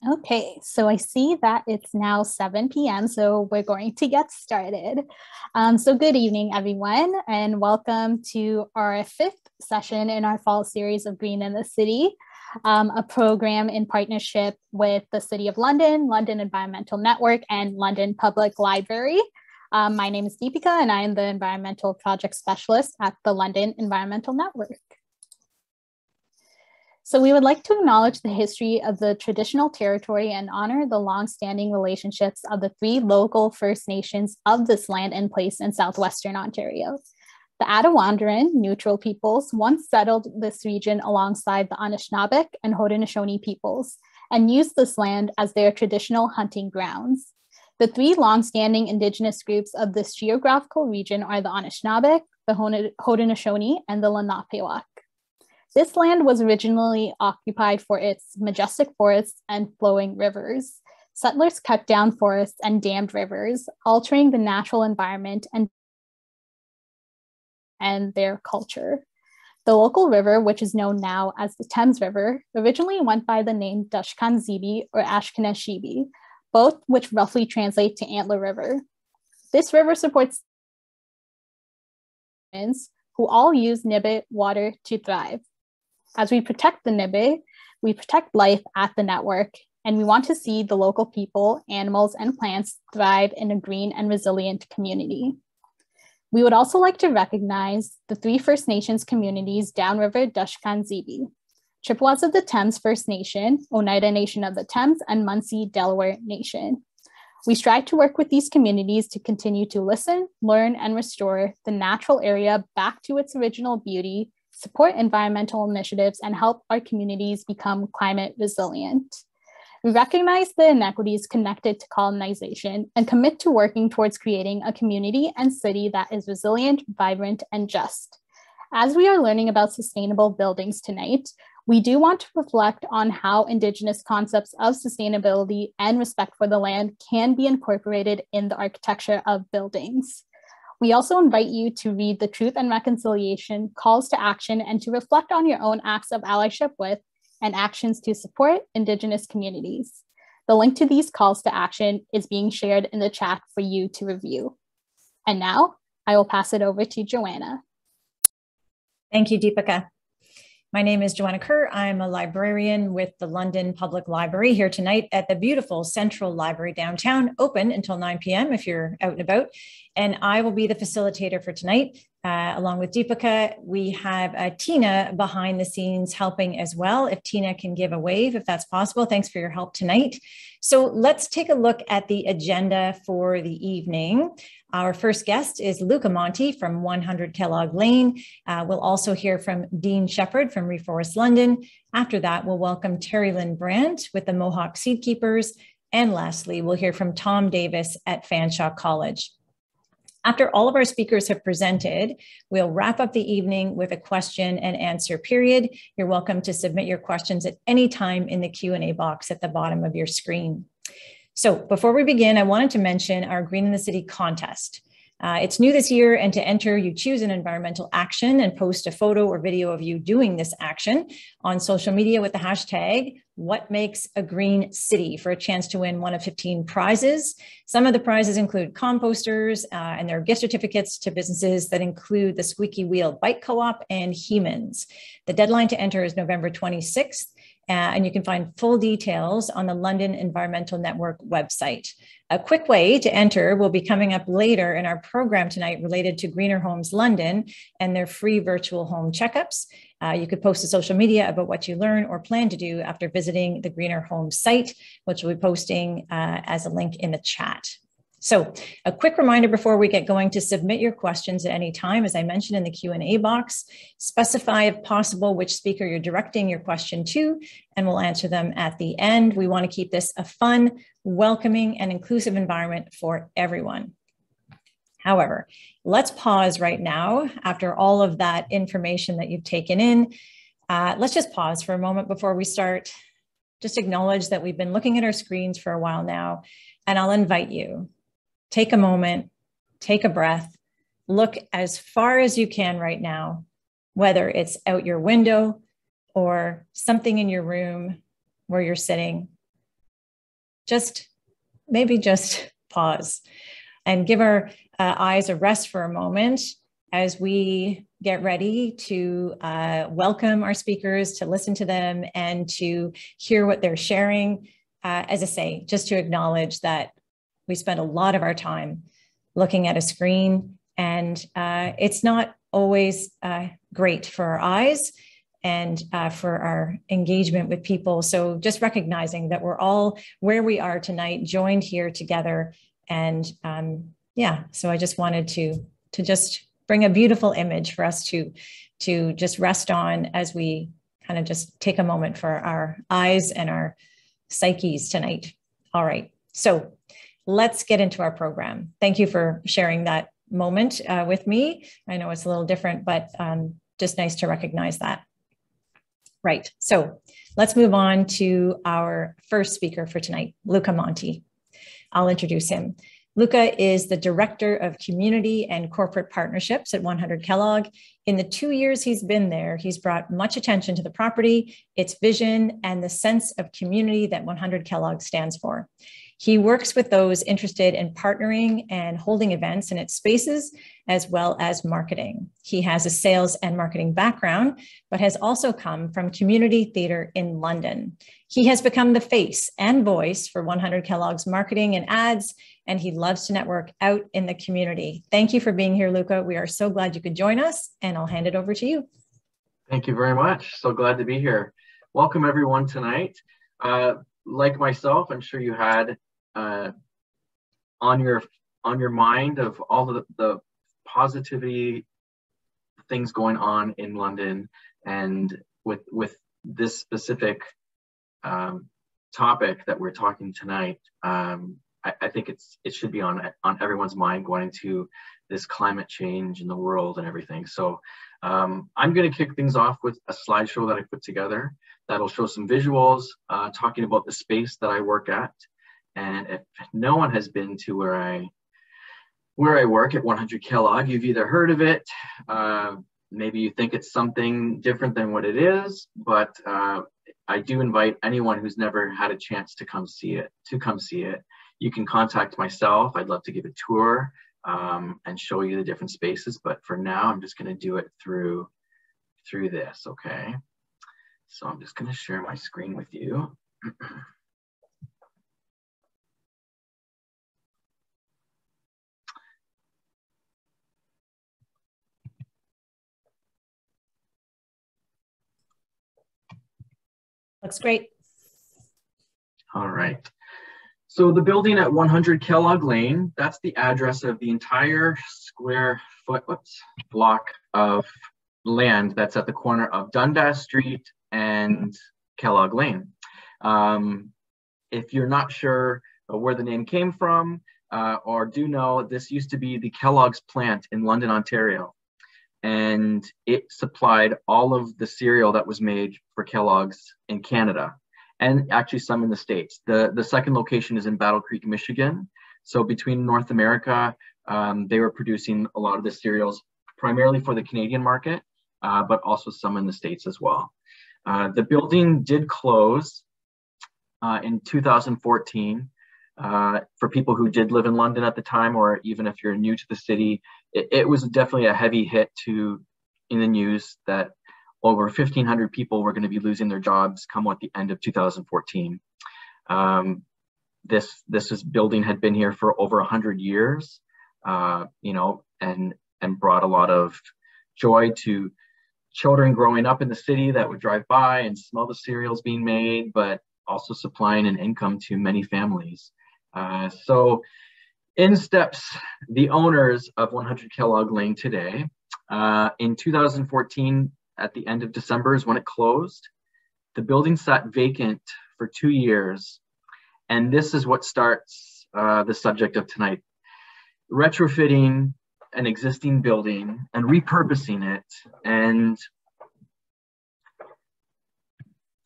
Okay, so I see that it's now 7 p.m., so we're going to get started. So good evening, everyone, and welcome to our fifth session in our fall series of Green in the City, a program in partnership with the City of London, London Environmental Network, and London Public Library. My name is Deepika, and I am the Environmental Project Specialist at the London Environmental Network. So we would like to acknowledge the history of the traditional territory and honor the long-standing relationships of the three local First Nations of this land and place in southwestern Ontario. The Attawandaron neutral peoples once settled this region alongside the Anishinaabeg and Haudenosaunee peoples and used this land as their traditional hunting grounds. The three long-standing Indigenous groups of this geographical region are the Anishinaabeg, the Haudenosaunee, and the Lenape. This land was originally occupied for its majestic forests and flowing rivers. Settlers cut down forests and dammed rivers, altering the natural environment and their culture. The local river, which is known now as the Thames River, originally went by the name Dushkan Zibi or Ashkenashibi, both which roughly translate to Antler River. This river supports humans who all use Nibit water to thrive. As we protect the Nibe, we protect life at the network, and we want to see the local people, animals, and plants thrive in a green and resilient community. We would also like to recognize the three First Nations communities downriver Dushkan Zibi, Chippewas of the Thames First Nation, Oneida Nation of the Thames, and Munsee Delaware Nation. We strive to work with these communities to continue to listen, learn, and restore the natural area back to its original beauty, support environmental initiatives, and help our communities become climate resilient. We recognize the inequities connected to colonization and commit to working towards creating a community and city that is resilient, vibrant, and just. As we are learning about sustainable buildings tonight, we do want to reflect on how Indigenous concepts of sustainability and respect for the land can be incorporated in the architecture of buildings. We also invite you to read the Truth and Reconciliation Calls to Action and to reflect on your own acts of allyship with and actions to support Indigenous communities. The link to these calls to action is being shared in the chat for you to review. And now I will pass it over to Joanna. Thank you, Deepika. My name is Joanna Kerr. I'm a librarian with the London Public Library here tonight at the beautiful Central Library downtown, open until 9 p.m. if you're out and about. And I will be the facilitator for tonight. Along with Deepika, we have Tina behind the scenes helping as well. If Tina can give a wave, if that's possible. Thanks for your help tonight. So let's take a look at the agenda for the evening. Our first guest is Luca Monti from 100 Kellogg Lane. We'll also hear from Dean Shepherd from ReForest London. After that, we'll welcome Terry Lynn Brandt with the Mohawk Seedkeepers. And lastly, we'll hear from Tom Davis at Fanshawe College. After all of our speakers have presented, we'll wrap up the evening with a question and answer period. You're welcome to submit your questions at any time in the Q&A box at the bottom of your screen. So before we begin, I wanted to mention our Green in the City contest. It's new this year, and to enter, you choose an environmental action and post a photo or video of you doing this action on social media with the hashtag #WhatMakesAGreenCity for a chance to win one of 15 prizes. Some of the prizes include composters, and there are gift certificates to businesses that include the Squeaky Wheel Bike Co-op and Humans. The deadline to enter is November 26th. And you can find full details on the London Environmental Network website. A quick way to enter will be coming up later in our program tonight related to Greener Homes London and their free virtual home checkups. You could post to social media about what you learn or plan to do after visiting the Greener Homes site, which we'll be posting as a link in the chat. So a quick reminder before we get going to submit your questions at any time, as I mentioned in the Q&A box, specify if possible which speaker you're directing your question to, and we'll answer them at the end. We want to keep this a fun, welcoming, and inclusive environment for everyone. However, let's pause right now after all of that information that you've taken in. Let's just pause for a moment before we start. Just acknowledge that we've been looking at our screens for a while now, and I'll invite you. Take a moment, take a breath, look as far as you can right now, whether it's out your window or something in your room where you're sitting. maybe just pause and give our eyes a rest for a moment as we get ready to welcome our speakers, to listen to them, and to hear what they're sharing. As I say, just to acknowledge that we spend a lot of our time looking at a screen, and it's not always great for our eyes and for our engagement with people. So just recognizing that we're all where we are tonight, joined here together. And yeah, so I just wanted to just bring a beautiful image for us to just rest on as we kind of just take a moment for our eyes and our psyches tonight. All right, so let's get into our program. Thank you for sharing that moment with me. I know it's a little different, but just nice to recognize that. Right, so let's move on to our first speaker for tonight, Luca Monti. I'll introduce him. Luca is the Director of Community and Corporate Partnerships at 100 Kellogg. In the 2 years he's been there, he's brought much attention to the property, its vision, and the sense of community that 100 Kellogg stands for. He works with those interested in partnering and holding events in its spaces, as well as marketing. He has a sales and marketing background, but has also come from community theater in London. He has become the face and voice for 100 Kellogg's marketing and ads, and he loves to network out in the community. Thank you for being here, Luca. We are so glad you could join us, and I'll hand it over to you. Thank you very much. So glad to be here. Welcome everyone tonight. Like myself, I'm sure you had on your mind of all the positivity things going on in London, and with this specific topic that we're talking tonight. I think it should be on everyone's mind going into this climate change in the world and everything. So I'm going to kick things off with a slideshow that I put together that'll show some visuals talking about the space that I work at. And if no one has been to where I work at 100 Kellogg, you've either heard of it, maybe you think it's something different than what it is, but I do invite anyone who's never had a chance to come see it. You can contact myself. I'd love to give a tour and show you the different spaces, but for now, I'm just going to do it through this, okay? So I'm just going to share my screen with you. Looks great. All right. So the building at 100 Kellogg Lane, that's the address of the entire square foot block of land that's at the corner of Dundas Street and Kellogg Lane. If you're not sure where the name came from, or do know, this used to be the Kellogg's plant in London, Ontario. And it supplied all of the cereal that was made for Kellogg's in Canada, and actually some in the States. The second location is in Battle Creek, Michigan. So between North America, they were producing a lot of the cereals, primarily for the Canadian market, but also some in the States as well. The building did close in 2014. For people who did live in London at the time, or even if you're new to the city, it was definitely a heavy hit in the news that over 1,500 people were going to be losing their jobs come at the end of 2014. This building had been here for over 100 years, and brought a lot of joy to children growing up in the city that would drive by and smell the cereals being made, but also supplying an income to many families. So in steps the owners of 100 Kellogg Lane today. In 2014, at the end of December is when it closed. The building sat vacant for 2 years. And this is what starts the subject of tonight. Retrofitting an existing building and repurposing it. And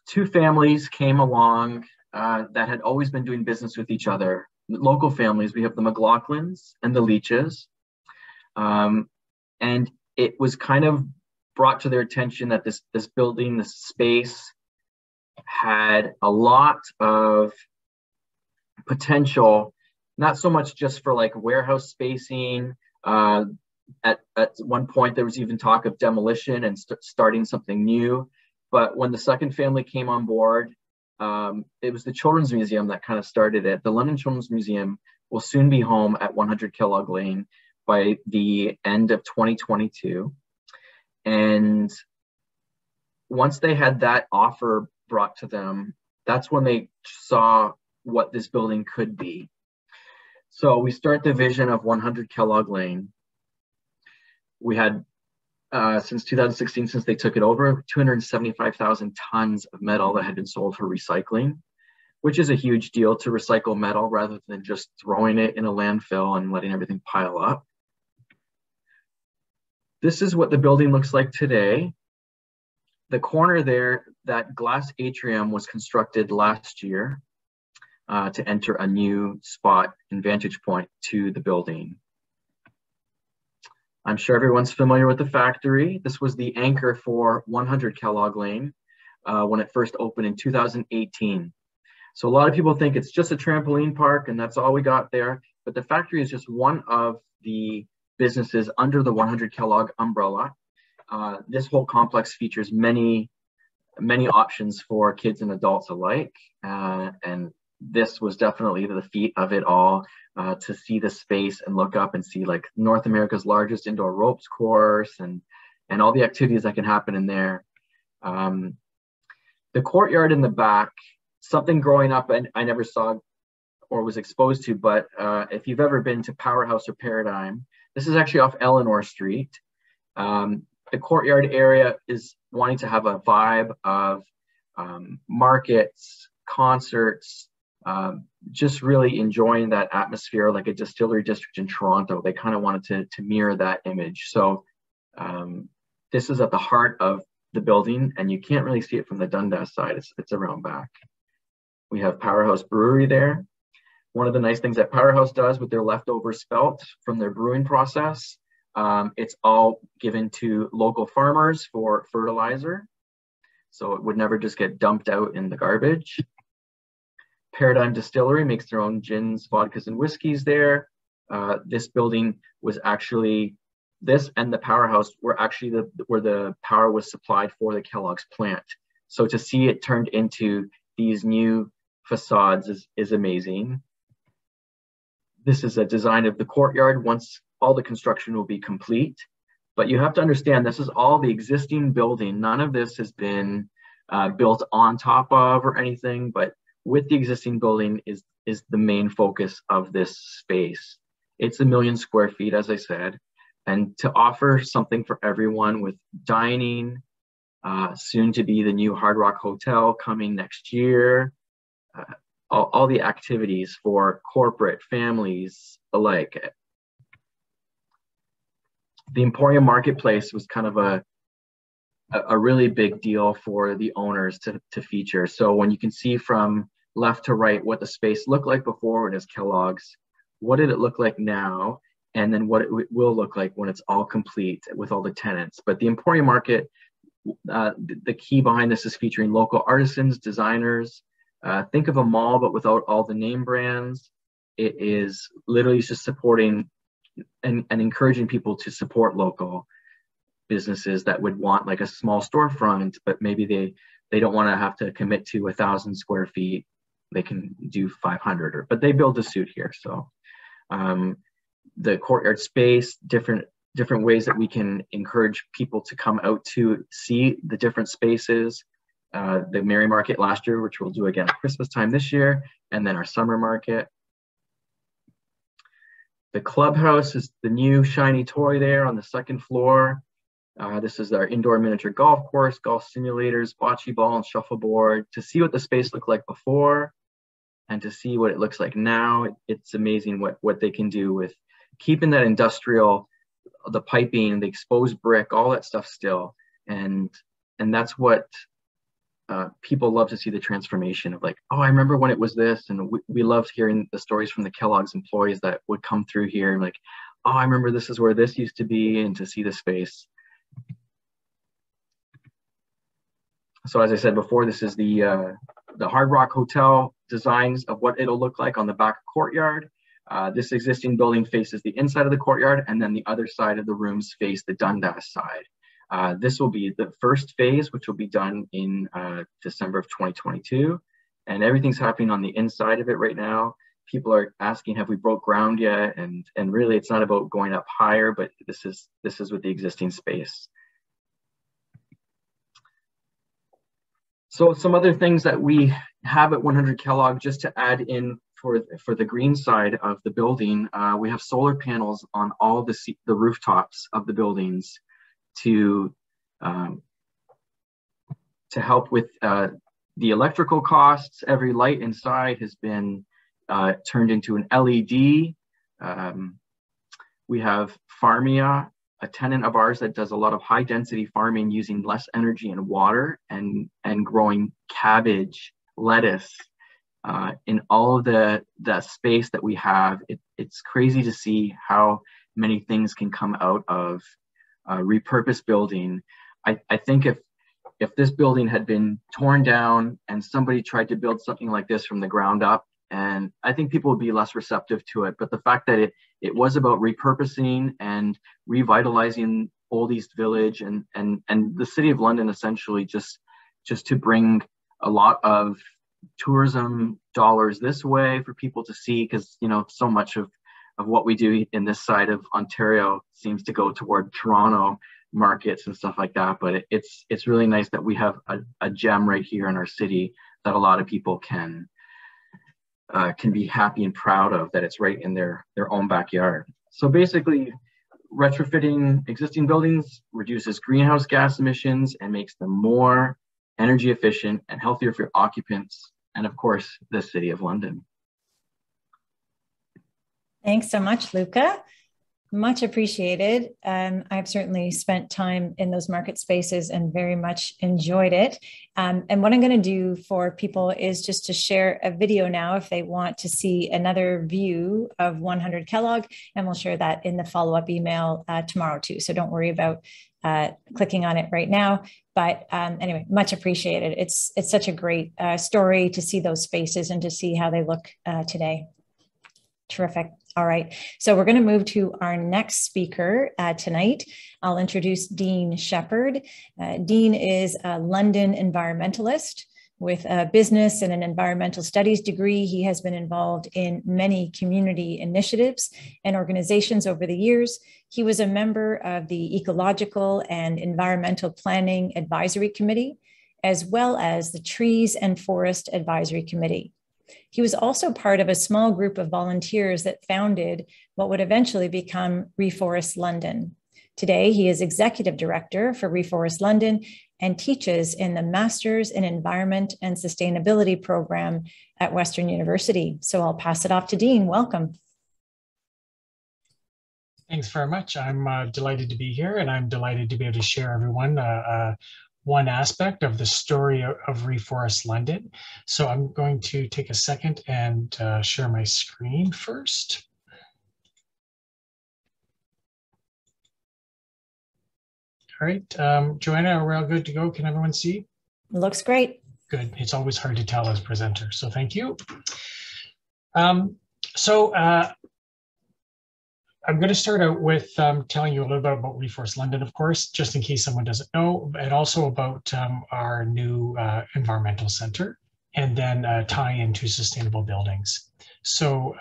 two families came along that had always been doing business with each other. Local families, we have the McLaughlins and the Leaches. And it was kind of brought to their attention that this building, this space, had a lot of potential, not so much just for like warehouse spacing. At one point, there was even talk of demolition and starting something new. But when the second family came on board, it was the Children's Museum that kind of started it. The London Children's Museum will soon be home at 100 Kellogg Lane by the end of 2022. And once they had that offer brought to them, that's when they saw what this building could be. So we start the vision of 100 Kellogg Lane. We had, since 2016, since they took it over, 275,000 tons of metal that had been sold for recycling, which is a huge deal to recycle metal rather than just throwing it in a landfill and letting everything pile up. This is what the building looks like today. The corner there, that glass atrium was constructed last year to enter a new spot and vantage point to the building. I'm sure everyone's familiar with the factory. This was the anchor for 100 Kellogg Lane when it first opened in 2018. So a lot of people think it's just a trampoline park and that's all we got there, but the factory is just one of the businesses under the 100 Kellogg umbrella. This whole complex features many options for kids and adults alike, and this was definitely the feat of it all, to see the space and look up and see like North America's largest indoor ropes course and all the activities that can happen in there. The courtyard in the back, something growing up and I never saw or was exposed to, but if you've ever been to Powerhouse or Paradigm, this is actually off Eleanor Street. The courtyard area is wanting to have a vibe of markets, concerts, just really enjoying that atmosphere like a distillery district in Toronto. They kind of wanted to mirror that image. So this is at the heart of the building and you can't really see it from the Dundas side. It's around back. We have Powerhouse Brewery there. One of the nice things that Powerhouse does with their leftover spelt from their brewing process, it's all given to local farmers for fertilizer. So it would never just get dumped out in the garbage. Paradigm Distillery makes their own gins, vodkas, and whiskeys there. This building was actually, this and the Powerhouse were actually where the power was supplied for the Kellogg's plant. So to see it turned into these new facades is amazing. This is a design of the courtyard once all the construction will be complete. But you have to understand, this is all the existing building. None of this has been built on top of or anything, but with the existing building is the main focus of this space. It's 1 million square feet, as I said, and to offer something for everyone with dining, soon to be the new Hard Rock Hotel coming next year, all the activities for corporate families alike. The Emporium Marketplace was kind of a really big deal for the owners to feature. So when you can see from left to right what the space looked like before it is Kellogg's, what did it look like now, and then what it will look like when it's all complete with all the tenants. But the Emporium Market, the key behind this is featuring local artisans, designers. Think of a mall, but without all the name brands. It is literally just supporting and encouraging people to support local businesses that would want like a small storefront, but maybe they don't want to have to commit to 1,000 square feet. They can do 500, but they build a suit here. So the courtyard space, different ways that we can encourage people to come out to see the different spaces. The Merry Market last year, which we'll do again at Christmas time this year, and then our summer market. The clubhouse is the new shiny toy there on the second floor. This is our indoor miniature golf course, golf simulators, bocce ball, and shuffleboard. To see what the space looked like before and to see what it looks like now, it's amazing what they can do with keeping that industrial, the piping, the exposed brick, all that stuff still. And that's what people love to see, the transformation of like, oh, I remember when it was this. And we loved hearing the stories from the Kellogg's employees that would come through here and like, oh, I remember this is where this used to be, and to see the space. So as I said before, this is the the Hard Rock Hotel designs of what it'll look like on the back courtyard. This existing building faces the inside of the courtyard, and then the other side of the rooms face the Dundas side. This will be the first phase, which will be done in December of 2022. And everything's happening on the inside of it right now. People are asking, have we broke ground yet? And really, it's not about going up higher, but this is with the existing space. So some other things that we have at 100 Kellogg, just to add in for the green side of the building, we have solar panels on all the rooftops of the buildings to help with the electrical costs. Every light inside has been turned into an LED. We have Farmia, a tenant of ours that does a lot of high density farming using less energy and water, and growing cabbage, lettuce, in all of the space that we have. It's crazy to see how many things can come out of repurposed building. I think if this building had been torn down and somebody tried to build something like this from the ground up, and I think people would be less receptive to it. But the fact that it was about repurposing and revitalizing Old East Village and the City of London, essentially just to bring a lot of tourism dollars this way for people to see, because so much of what we do in this side of Ontario seems to go toward Toronto markets and stuff like that. But it's really nice that we have a gem right here in our city that a lot of people can be happy and proud of, that it's right in their own backyard. So basically, retrofitting existing buildings reduces greenhouse gas emissions and makes them more energy efficient and healthier for occupants, and of course, the City of London. Thanks so much, Luca. Much appreciated. I've certainly spent time in those market spaces and very much enjoyed it. And what I'm going to do for people is just to share a video now if they want to see another view of 100 Kellogg, and we'll share that in the follow-up email tomorrow too. So don't worry about clicking on it right now. But anyway, much appreciated. It's such a great story to see those spaces and to see how they look today. Terrific. All right, so we're going to move to our next speaker tonight. I'll introduce Dean Shepherd. Dean is a London environmentalist with a business and an environmental studies degree. He has been involved in many community initiatives and organizations over the years. He was a member of the Ecological and Environmental Planning Advisory Committee, as well as the Trees and Forest Advisory Committee. He was also part of a small group of volunteers that founded what would eventually become ReForest London. Today, he is executive director for ReForest London and teaches in the Masters in Environment and Sustainability program at Western University. So I'll pass it off to Dean. Welcome. Thanks very much. I'm delighted to be here, and I'm delighted to be able to share everyone one aspect of the story of ReForest London. So I'm going to take a second and share my screen first. All right, Joanna, are we all good to go? Can everyone see? Looks great. Good. It's always hard to tell as a presenter, so thank you. I'm going to start out with telling you a little bit about ReForest London, of course, just in case someone doesn't know, and also about our new environmental center, and then tie into sustainable buildings. So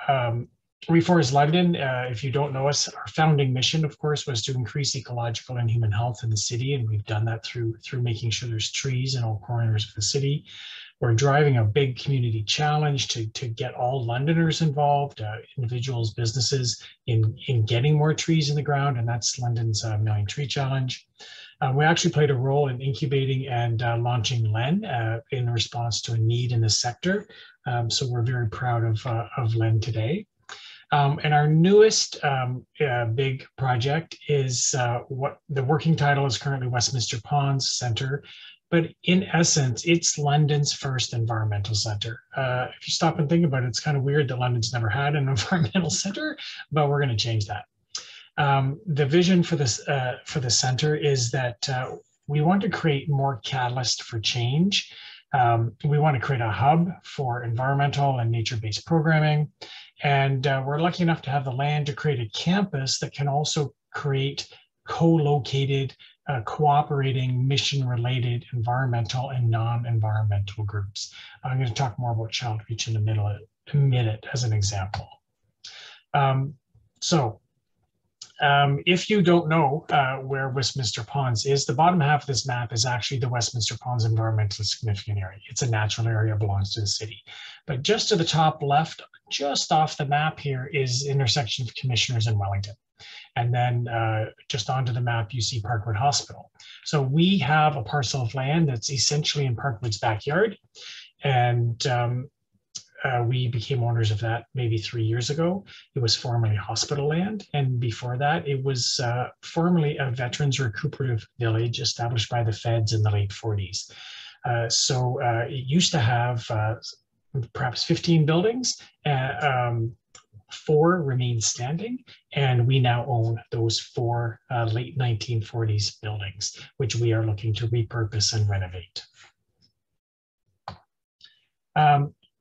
ReForest London, if you don't know us, our founding mission, of course, was to increase ecological and human health in the city, and we've done that through making sure there's trees in all corners of the city. We're driving a big community challenge to get all Londoners involved, individuals, businesses, in getting more trees in the ground, and that's London's Million Tree Challenge. We actually played a role in incubating and launching LEN in response to a need in the sector. So we're very proud of LEN today. And our newest big project is what the working title is currently Westminster Ponds Centre. But in essence, it's London's first environmental center. If you stop and think about it, it's kind of weird that London's never had an environmental center, but we're going to change that. The vision for the center is that we want to create more catalyst for change We want to create a hub for environmental and nature-based programming. And we're lucky enough to have the land to create a campus that can also create co-located, cooperating, mission-related environmental and non-environmental groups. I'm going to talk more about child reach in a minute as an example. If you don't know where Westminster Ponds is, the bottom half of this map is actually the Westminster Ponds Environmentally Significant Area. It's a natural area, belongs to the city. But just to the top left, just off the map here, is intersection of Commissioners in Wellington. And then just onto the map, you see Parkwood Hospital. So we have a parcel of land that's essentially in Parkwood's backyard. And we became owners of that maybe 3 years ago. It was formerly hospital land. And before that, it was formerly a veterans recuperative village established by the feds in the late 40s. It used to have perhaps 15 buildings. 4 remain standing, and we now own those 4 late 1940s buildings, which we are looking to repurpose and renovate.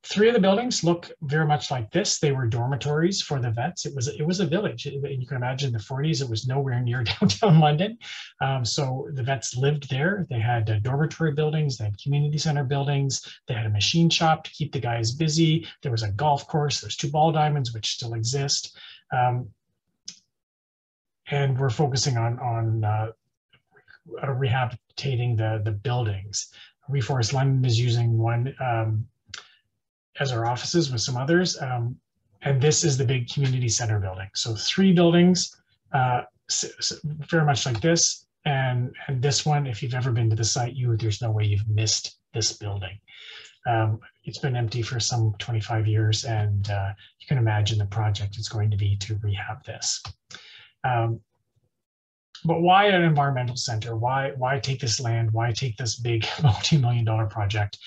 3 of the buildings look very much like this. They were dormitories for the vets. It was a village. You can imagine in the 40s, it was nowhere near downtown London. So the vets lived there. They had dormitory buildings, they had community center buildings, they had a machine shop to keep the guys busy. There was a golf course, there's 2 ball diamonds, which still exist. And we're focusing on rehabilitating the buildings. ReForest London is using one as our offices with some others. And this is the big community center building. So 3 buildings, very much like this. And this one, if you've ever been to the site, there's no way you've missed this building. It's been empty for some 25 years, and you can imagine the project is going to be to rehab this. But why an environmental center? Why take this land? Why take this big multi-million-dollar project?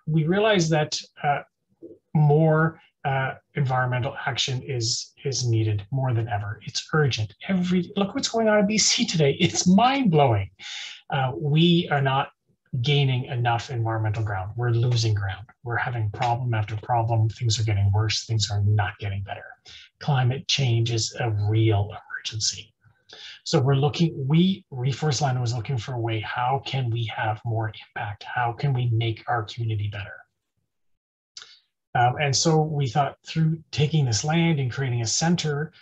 We realize that more environmental action is needed more than ever. It's urgent. Look what's going on in BC today. It's mind-blowing. We are not gaining enough environmental ground. We're losing ground. We're having problem after problem. Things are getting worse. Things are not getting better. Climate change is a real emergency. So ReForest London was looking for a way, how can we have more impact? How can we make our community better? And so we thought through taking this land and creating a center,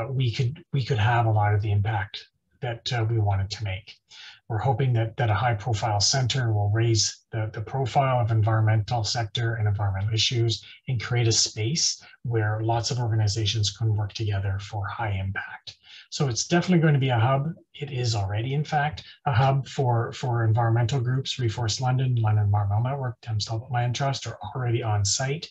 we could have a lot of the impact that we wanted to make. We're hoping that a high profile center will raise the profile of environmental sector and environmental issues and create a space where lots of organizations can work together for high impact. So it's definitely going to be a hub. It is already, in fact, a hub for environmental groups. ReForest London, London Environmental Network, Thames Talbot Land Trust are already on site.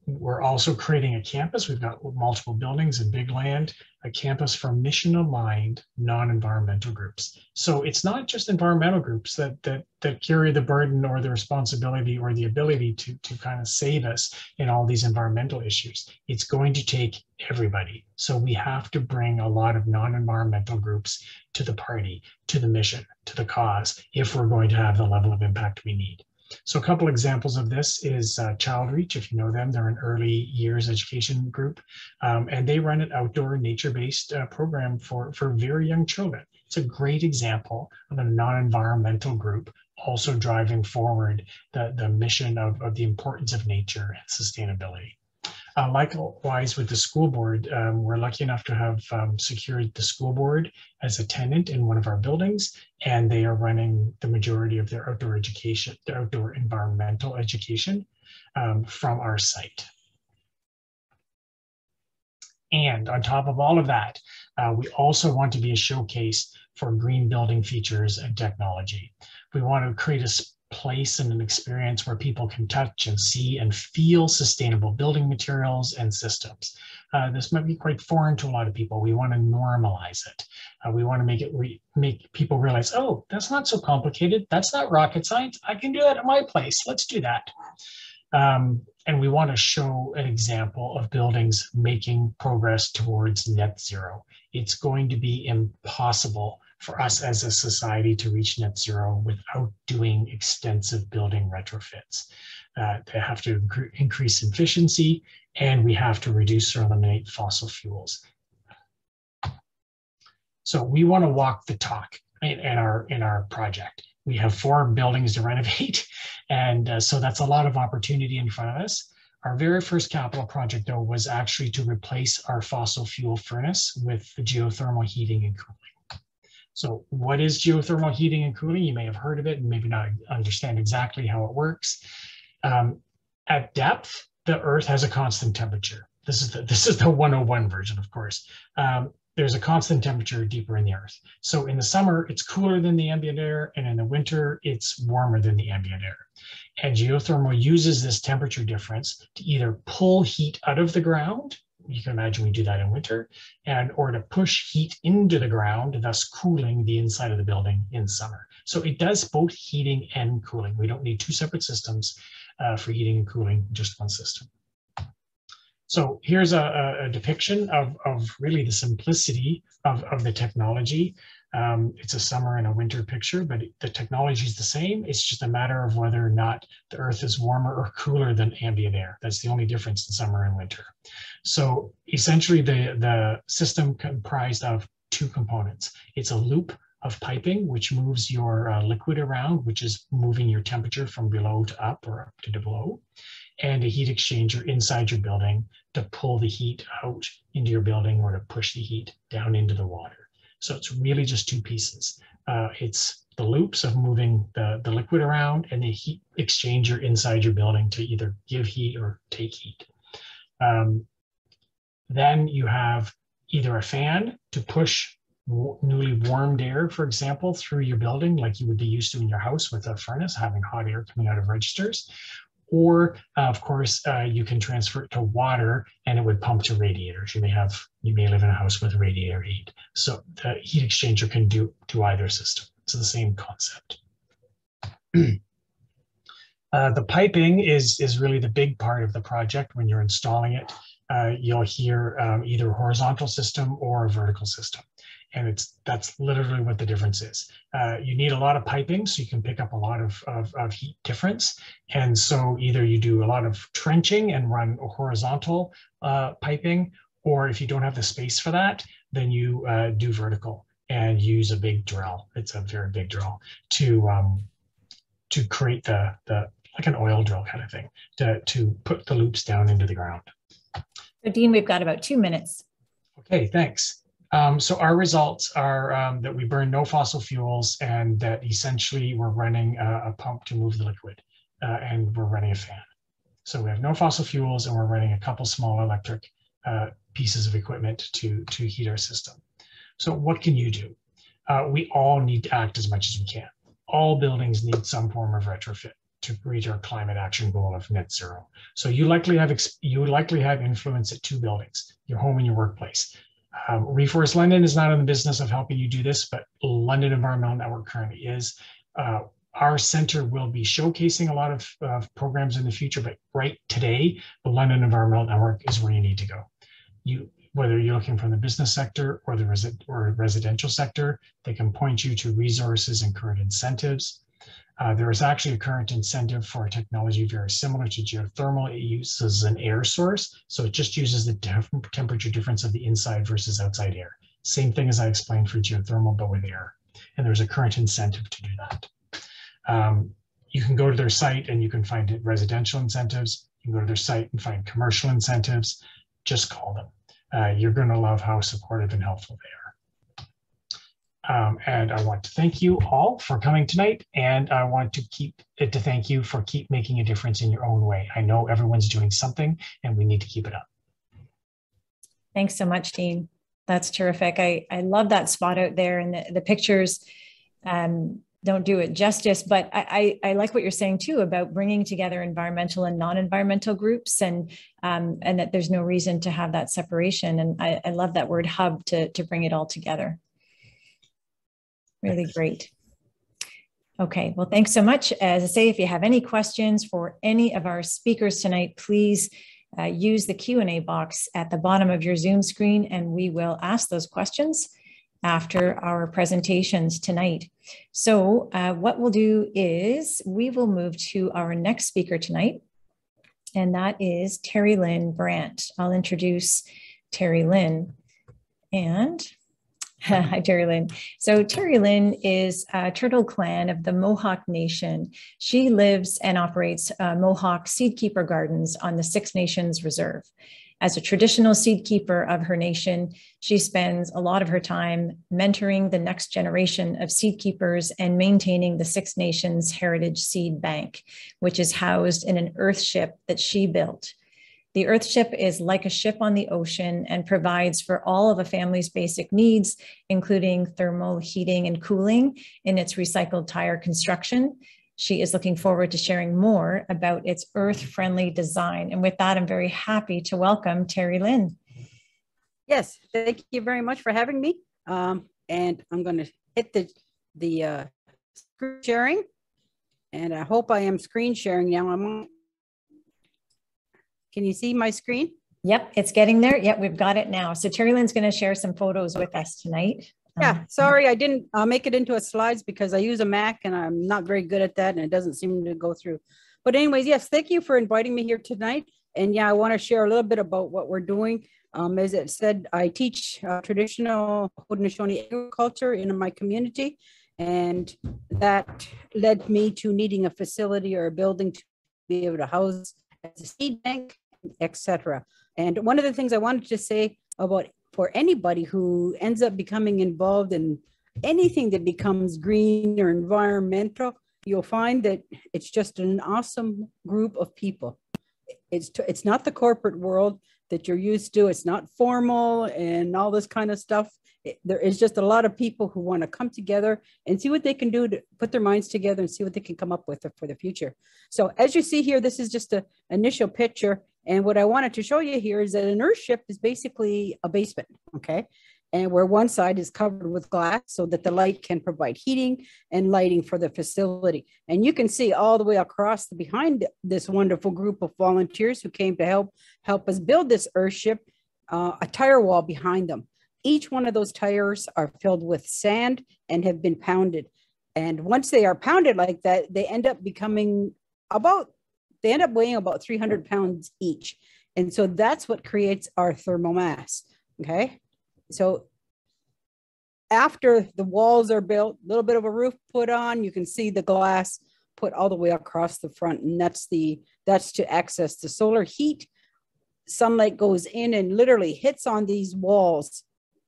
We're also creating a campus. We've got multiple buildings and big land, a campus for mission-aligned, non-environmental groups. So it's not just environmental groups that carry the burden or the responsibility or the ability to kind of save us in all these environmental issues. It's going to take everybody. So we have to bring a lot of non-environmental groups to the party, to the mission, to the cause, if we're going to have the level of impact we need. So a couple examples of this is Child Reach. If you know them, they're an early years education group, and they run an outdoor nature-based program for very young children. It's a great example of a non-environmental group also driving forward the mission of the importance of nature and sustainability. Likewise, with the school board, we're lucky enough to have secured the school board as a tenant in one of our buildings, and they are running the majority of their outdoor education, their outdoor environmental education from our site. And on top of all of that, we also want to be a showcase for green building features and technology. We want to create a place and an experience where people can touch and see and feel sustainable building materials and systems. This might be quite foreign to a lot of people. We want to normalize it. We want to make people realize, oh, that's not so complicated. That's not rocket science. I can do that at my place. Let's do that. And we want to show an example of buildings making progress towards net zero. It's going to be impossible for us as a society to reach net zero without doing extensive building retrofits. They have to increase efficiency, and we have to reduce or eliminate fossil fuels. So we want to walk the talk in our project. We have 4 buildings to renovate, and so that's a lot of opportunity in front of us. Our very first capital project, though, was actually to replace our fossil fuel furnace with geothermal heating and cooling. So what is geothermal heating and cooling? You may have heard of it and maybe not understand exactly how it works. At depth, the Earth has a constant temperature. This is the 101 version, of course. There's a constant temperature deeper in the Earth. So in the summer, it's cooler than the ambient air, and in the winter, it's warmer than the ambient air. And geothermal uses this temperature difference to either pull heat out of the ground, you can imagine we do that in winter, or to push heat into the ground, thus cooling the inside of the building in summer. So it does both heating and cooling. We don't need 2 separate systems for heating and cooling, just one system. So here's a depiction of really the simplicity of the technology. It's a summer and a winter picture, but the technology is the same. It's just a matter of whether or not the Earth is warmer or cooler than ambient air. That's the only difference in summer and winter. So essentially the system comprised of 2 components. It's a loop of piping, which moves your liquid around, which is moving your temperature from below to up or up to below, and a heat exchanger inside your building to pull the heat out into your building or to push the heat down into the water. So it's really just 2 pieces. It's the loops of moving the liquid around and the heat exchanger inside your building to either give heat or take heat. Then you have either a fan to push newly warmed air, for example, through your building, like you would be used to in your house with a furnace, having hot air coming out of registers. Or, of course, you can transfer it to water and it would pump to radiators. You may live in a house with radiator heat. So the heat exchanger can do either system. It's the same concept. The piping is really the big part of the project. When you're installing it, you'll hear either a horizontal system or a vertical system. And that's literally what the difference is. You need a lot of piping so you can pick up a lot of heat difference. And so either you do a lot of trenching and run a horizontal piping, or if you don't have the space for that, then you do vertical and use a big drill. It's a very big drill to create the like an oil drill kind of thing to put the loops down into the ground. So Dean, we've got about 2 minutes. Okay, thanks. So our results are that we burn no fossil fuels and that essentially we're running a pump to move the liquid and we're running a fan. So we have no fossil fuels and we're running a couple small electric pieces of equipment to heat our system. So what can you do? We all need to act as much as we can. All buildings need some form of retrofit to reach our climate action goal of net zero. So you likely have influence at 2 buildings, your home and your workplace. ReForest London is not in the business of helping you do this, but London Environmental Network currently is. Our center will be showcasing a lot of programs in the future, but right today, the London Environmental Network is where you need to go. Whether you're looking from the business sector or the residential sector, they can point you to resources and current incentives. There is actually a current incentive for a technology very similar to geothermal. It uses an air source, so it just uses the temperature difference of the inside versus outside air. Same thing as I explained for geothermal, but with air. And there's a current incentive to do that. You can go to their site and you can find residential incentives. You can go to their site and find commercial incentives. Just call them. You're going to love how supportive and helpful they are. And I want to thank you all for coming tonight, and I want to thank you for keep making a difference in your own way. I know everyone's doing something, and we need to keep it up. Thanks so much, Dean. That's terrific. I love that spot out there, and the pictures don't do it justice, but I like what you're saying too about bringing together environmental and non-environmental groups, and that there's no reason to have that separation. And I love that word hub to bring it all together. Really great. Okay, well, thanks so much. As I say, if you have any questions for any of our speakers tonight, please use the Q&A box at the bottom of your Zoom screen, and we will ask those questions. after our presentations tonight. So what we'll do is we will move to our next speaker tonight, and that is Terry Lynn Brandt. I'll introduce Terry Lynn. And hi, Terry Lynn. So Terry Lynn is a Turtle Clan of the Mohawk Nation. She lives and operates Mohawk Seedkeeper Gardens on the Six Nations Reserve. As a traditional seed keeper of her nation, she spends a lot of her time mentoring the next generation of seed keepers and maintaining the Six Nations Heritage Seed Bank, which is housed in an earthship that she built. The earthship is like a ship on the ocean and provides for all of a family's basic needs, including thermal heating and cooling in its recycled tire construction. She is looking forward to sharing more about its earth-friendly design. And with that, I'm very happy to welcome Terry Lynn. Yes, thank you very much for having me. And I'm going to hit the screen sharing. And I hope I am screen sharing now. Can you see my screen? Yep, it's getting there. Yep, we've got it now. So Terry Lynn's going to share some photos with us tonight. Yeah, sorry, I didn't make it into a slides because I use a Mac and I'm not very good at that and it doesn't seem to go through. But anyways, yes, thank you for inviting me here tonight. And yeah, I want to share a little bit about what we're doing. As it said, I teach traditional Haudenosaunee agriculture in my community. And that led me to needing a facility or a building to be able to house as a seed bank, etc. And one of the things I wanted to say about for anybody who ends up becoming involved in anything that becomes green or environmental, you'll find that it's just an awesome group of people. It's not the corporate world that you're used to. It's not formal and all this kind of stuff. There is just a lot of people who want to come together and see what they can do to put their minds together and see what they can come up with for the future. So as you see here, this is just an initial picture. And what I wanted to show you here is that an earthship is basically a basement, okay? And where one side is covered with glass so that the light can provide heating and lighting for the facility. And you can see all the way across behind this wonderful group of volunteers who came to help us build this earthship, a tire wall behind them. Each one of those tires are filled with sand and have been pounded. And once they are pounded like that, they end up weighing about 300 pounds each. And so that's what creates our thermal mass, okay? So after the walls are built, a little bit of a roof put on, you can see the glass put all the way across the front. And that's to access the solar heat. Sunlight goes in and literally hits on these walls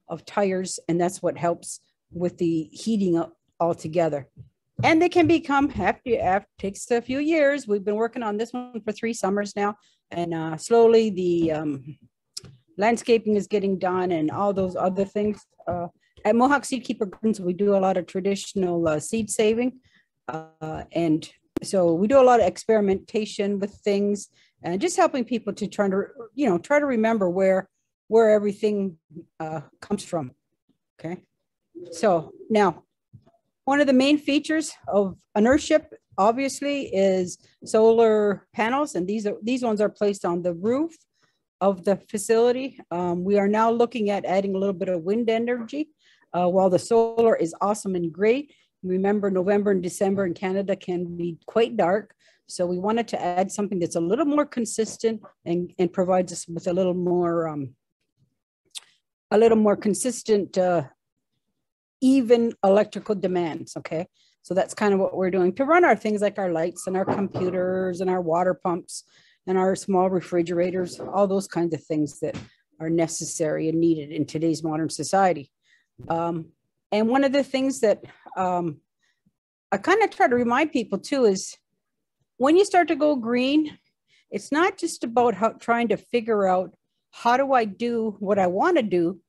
of tires. And that's what helps with the heating up altogether. And they can become, after takes a few years. We've been working on this one for 3 summers now. And slowly the landscaping is getting done and all those other things. At Mohawk Seedkeeper Gardens, we do a lot of traditional seed saving. And so we do a lot of experimentation with things and just helping people to try to remember where everything comes from, okay? So now, one of the main features of an earthship, obviously, is solar panels, and these ones are placed on the roof of the facility. We are now looking at adding a little bit of wind energy. While the solar is awesome and great, remember November and December in Canada can be quite dark. So we wanted to add something that's a little more consistent and provides us with a little more consistent even electrical demands, okay? So that's kind of what we're doing to run our things like our lights and our computers and our water pumps and our small refrigerators, all those kinds of things that are necessary and needed in today's modern society. And one of the things that I kind of try to remind people too is when you start to go green, it's not just about trying to figure out how do I do what I want to do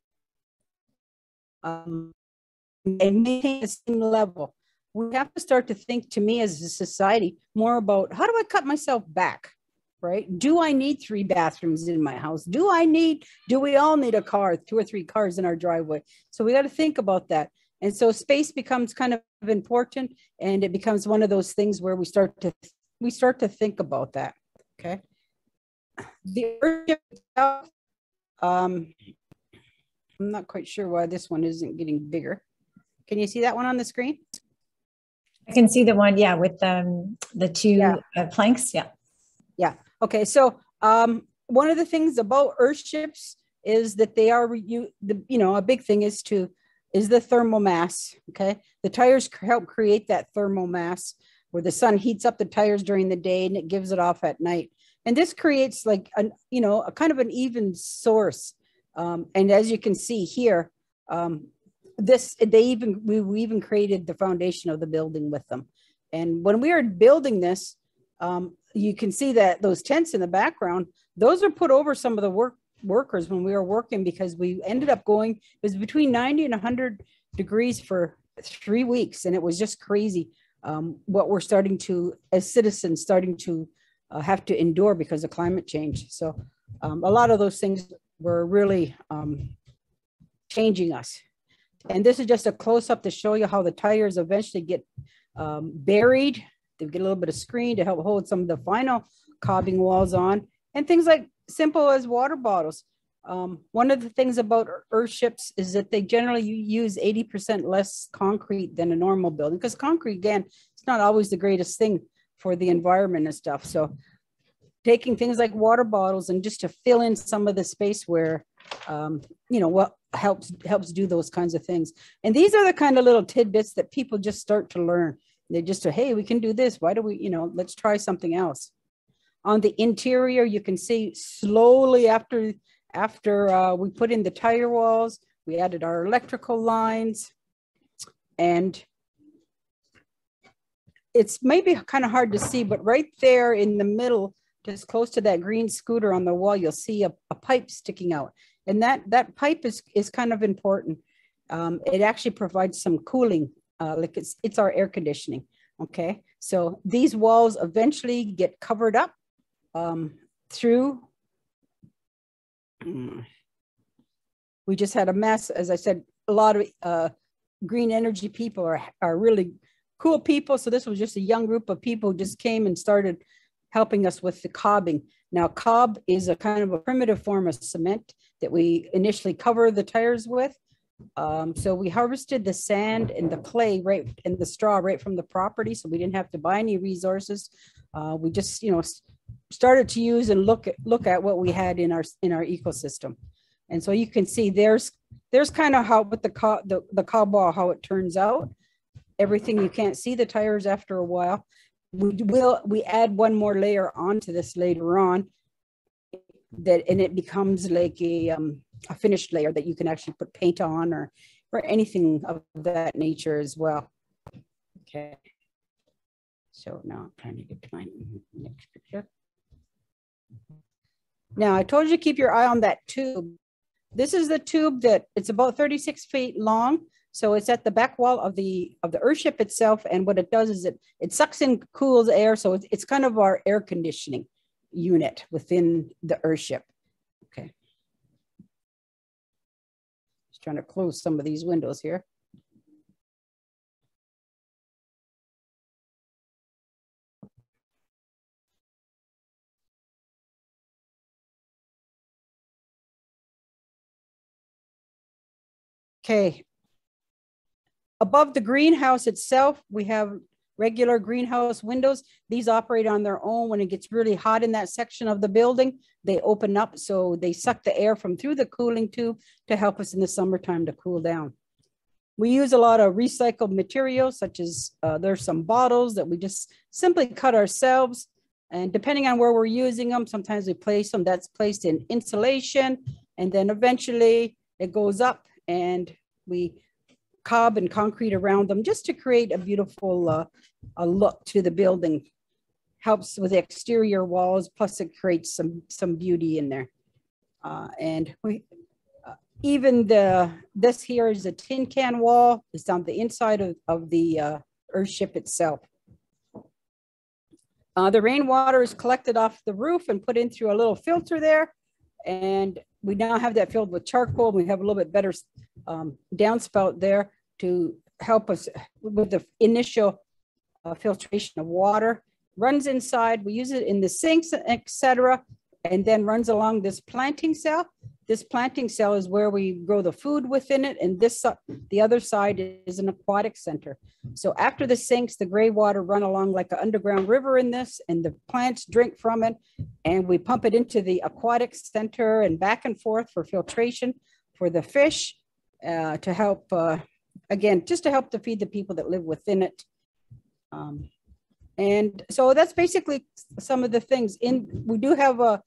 and maintain the same level. We have to start to think, to me as a society, more about how do I cut myself back, right? Do I need 3 bathrooms in my house? Do we all need a car, 2 or 3 cars in our driveway? So we got to think about that. And so space becomes kind of important, and it becomes one of those things where we start to think about that, okay? The earthship itself, I'm not quite sure why this one isn't getting bigger. Can you see that one on the screen? I can see the one, yeah, with the two planks, yeah. Yeah. Okay, so one of the things about earthships is that they are, a big thing is the thermal mass, okay? The tires help create that thermal mass where the sun heats up the tires during the day and it gives it off at night. And this creates like, a kind of an even source. And as you can see here, we even created the foundation of the building with them. And when we are building this, you can see that those tents in the background, those are put over some of the workers when we were working, because we ended up going, it was between 90 and 100 degrees for 3 weeks. And it was just crazy what we're starting to, as citizens, starting to have to endure because of climate change. So a lot of those things were really changing us. And this is just a close-up to show you how the tires eventually get buried. They get a little bit of screen to help hold some of the final cobbing walls on, and things like simple as water bottles. One of the things about earthships is that they generally use 80% less concrete than a normal building, because concrete, again, it's not always the greatest thing for the environment and stuff. So taking things like water bottles and just to fill in some of the space where, what helps do those kinds of things. And these are the kind of little tidbits that people just start to learn. They just say, hey, we can do this. Why do we, let's try something else. On the interior, you can see slowly after we put in the tire walls, we added our electrical lines, and it's maybe kind of hard to see, but right there in the middle, just close to that green scooter on the wall, you'll see a pipe sticking out. And that pipe is kind of important. It actually provides some cooling, like it's our air conditioning, okay? So these walls eventually get covered up through, we just had a mess. As I said, a lot of green energy people are really cool people. So this was just a young group of people who just came and started helping us with the cobbing. Now, cob is a kind of a primitive form of cement that we initially cover the tires with. So we harvested the sand and the clay and the straw right from the property. So we didn't have to buy any resources. We just, started to use and look at what we had in our ecosystem. And so you can see there's kind of how with the cob wall, how it turns out. Everything, you can't see the tires after a while. We add one more layer onto this later on, and it becomes like a finished layer that you can actually put paint on or anything of that nature as well. Okay. So now I'm trying to get to my next picture. Now I told you to keep your eye on that tube. This is the tube that it's about 36 feet long. So it's at the back wall of the earthship itself. And what it does is it sucks in, cools air. So it's kind of our air conditioning unit within the earthship. Okay. Just trying to close some of these windows here. Okay. Above the greenhouse itself, we have regular greenhouse windows. These operate on their own. When it gets really hot in that section of the building, they open up. So they suck the air from through the cooling tube to help us in the summertime to cool down. We use a lot of recycled materials, such as there's some bottles that we just simply cut ourselves. And depending on where we're using them, sometimes we place them, that's placed in insulation. And then eventually it goes up and we cob and concrete around them just to create a beautiful look to the building. Helps with the exterior walls, plus it creates some beauty in there. And we even this here is a tin can wall. It's on the inside of the earthship itself. The rainwater is collected off the roof and put in through a little filter there. And we now have that filled with charcoal. We have a little bit better downspout there to help us with the initial filtration of water. Runs inside, we use it in the sinks, etc., and then runs along this planting cell. this planting cell is where we grow the food within it. And the other side is an aquatic center. So after the sinks, the gray water run along like an underground river in this, and the plants drink from it. And we pump it into the aquatic center and back and forth for filtration for the fish, to help, again, just to help to feed the people that live within it. And so that's basically some of the things. We do have a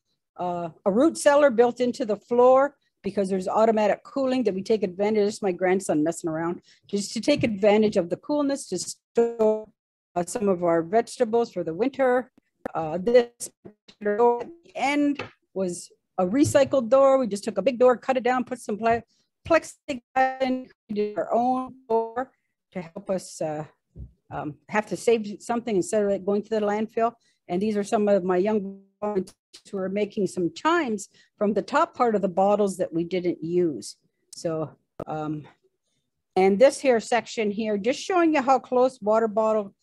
root cellar built into the floor because there's automatic cooling that we take advantage. This is my grandson messing around, just to take advantage of the coolness to store some of our vegetables for the winter. This door at the end was a recycled door. We just took a big door, cut it down, put some plexiglass in, did our own door to help us have to save something instead of it going to the landfill. And these are some of my young volunteers who are making some chimes from the top part of the bottles that we didn't use. So, and this here section here, just showing you how close water bottle,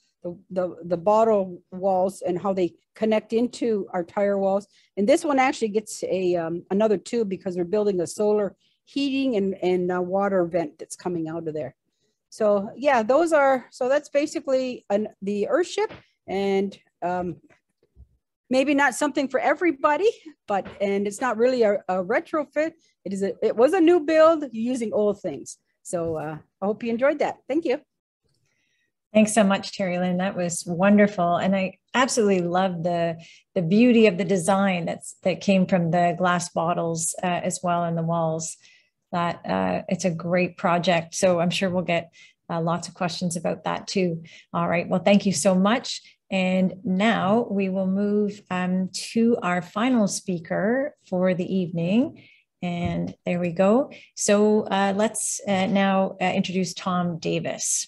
the bottle walls and how they connect into our tire walls. And this one actually gets another tube because we're building a solar heating and water vent that's coming out of there. So yeah, so that's basically the Earthship, and maybe not something for everybody, and it's not really a retrofit. It was a new build using old things. So I hope you enjoyed that. Thank you. Thanks so much, Terry Lynn. That was wonderful. And I absolutely love the beauty of the design that came from the glass bottles as well in the walls. That it's a great project. So I'm sure we'll get lots of questions about that too. All right. Well, thank you so much. And now we will move to our final speaker for the evening. And there we go. So let's now introduce Tom Davis.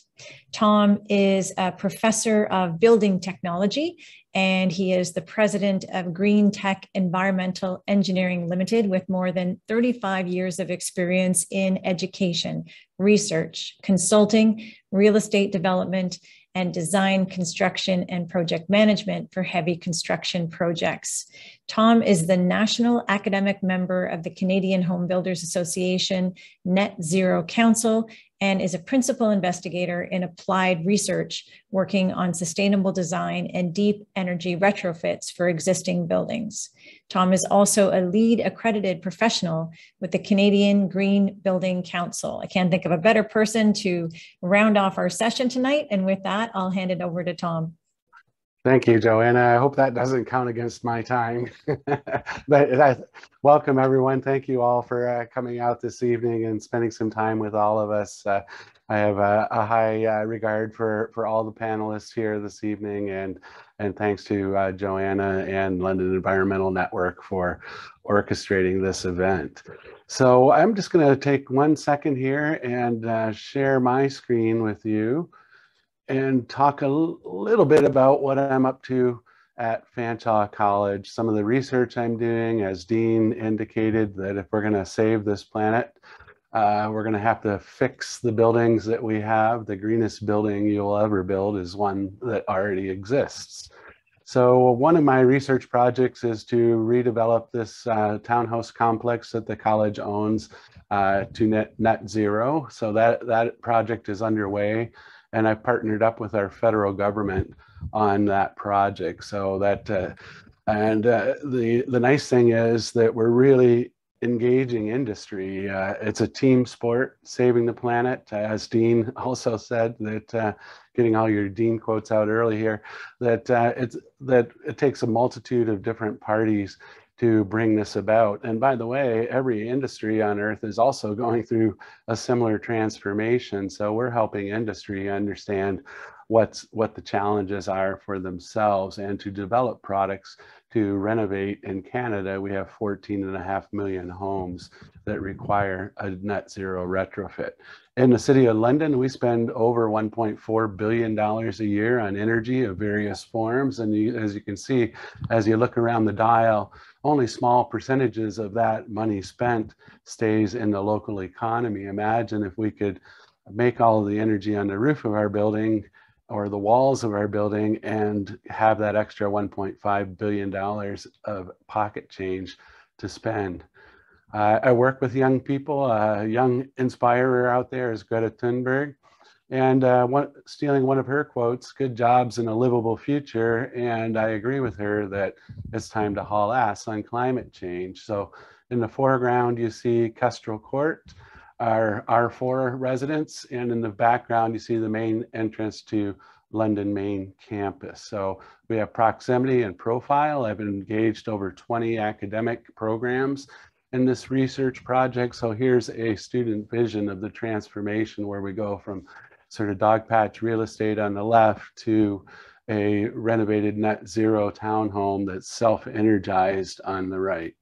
Tom is a professor of building technology, and he is the president of Green Tech Environmental Engineering Limited, with more than 35 years of experience in education, research, consulting, real estate development, and design, construction, and project management for heavy construction projects. Tom is the national academic member of the Canadian Home Builders Association Net Zero Council, and is a principal investigator in applied research working on sustainable design and deep energy retrofits for existing buildings. Tom is also a lead accredited professional with the Canadian Green Building Council. I can't think of a better person to round off our session tonight. And with that, I'll hand it over to Tom. Thank you, Joanna. I hope that doesn't count against my time. But welcome, everyone. Thank you all for coming out this evening and spending some time with all of us. I have a high regard for all the panelists here this evening, and thanks to Joanna and London Environmental Network for orchestrating this event. So I'm just going to take 1 second here and share my screen with you and talk a little bit about what I'm up to at Fanshawe College, some of the research I'm doing. As Dean indicated, that if we're going to save this planet, we're going to have to fix the buildings that we have. The greenest building you'll ever build is one that already exists. So one of my research projects is to redevelop this townhouse complex that the college owns to net zero. So that project is underway, and I partnered up with our federal government on that project. So that, the nice thing is that we're really engaging industry. It's a team sport, saving the planet. As Dean also said, that getting all your Dean quotes out early here, that it takes a multitude of different parties to bring this about. And by the way, every industry on earth is also going through a similar transformation. So we're helping industry understand what the challenges are for themselves and to develop products to renovate. In Canada, we have 14.5 million homes that require a net zero retrofit. In the city of London, we spend over $1.4 billion a year on energy of various forms. And as you can see, as you look around the dial, only small percentages of that money spent stays in the local economy. Imagine if we could make all of the energy on the roof of our building or the walls of our building and have that extra $1.5 billion of pocket change to spend. I work with young people. A young inspirer out there is Greta Thunberg. And stealing one of her quotes, good jobs and a livable future. And I agree with her that it's time to haul ass on climate change. So in the foreground, you see Kestrel Court, our R4 residents. And in the background, you see the main entrance to London main campus. So we have proximity and profile. I've engaged over 20 academic programs in this research project. So here's a student vision of the transformation where we go from sort of dog patch real estate on the left to a renovated net zero townhome that's self-energized on the right.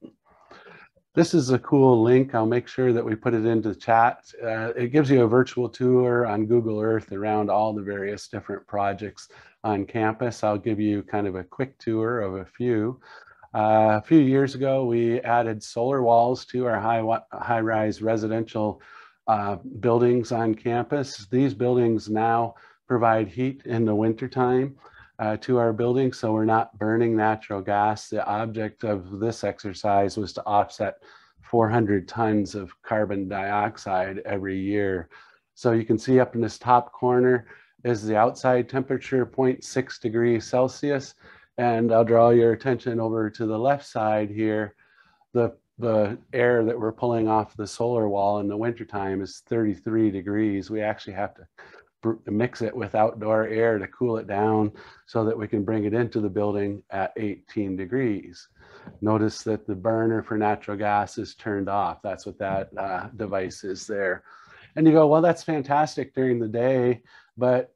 This is a cool link. I'll make sure that we put it into the chat. It gives you a virtual tour on Google Earth around all the various different projects on campus. I'll give you kind of a quick tour of a few. A few years ago, we added solar walls to our high-rise residential buildings on campus. These buildings now provide heat in the wintertime to our buildings, so we're not burning natural gas. The object of this exercise was to offset 400 tons of carbon dioxide every year. So you can see up in this top corner is the outside temperature, 0.6 degrees Celsius. And I'll draw your attention over to the left side here. The air that we're pulling off the solar wall in the wintertime is 33 degrees. We actually have to mix it with outdoor air to cool it down so that we can bring it into the building at 18 degrees. Notice that the burner for natural gas is turned off. That's what that device is there. And you go, well, that's fantastic during the day, but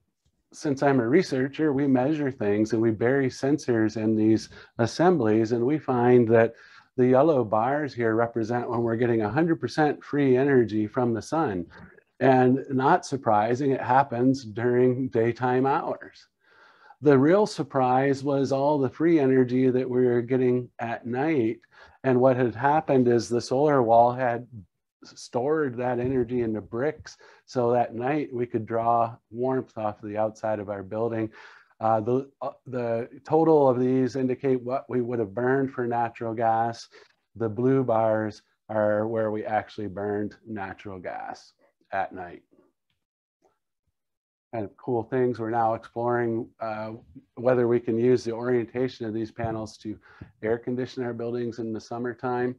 since I'm a researcher, we measure things and we bury sensors in these assemblies, and we find that the yellow bars here represent when we're getting 100% free energy from the sun. And not surprising, it happens during daytime hours. The real surprise was all the free energy that we were getting at night. And what had happened is the solar wall had stored that energy into bricks, so that night we could draw warmth off the outside of our building. The total of these indicate what we would have burned for natural gas. The blue bars are where we actually burned natural gas at night. Kind of cool things. We're now exploring whether we can use the orientation of these panels to air condition our buildings in the summertime.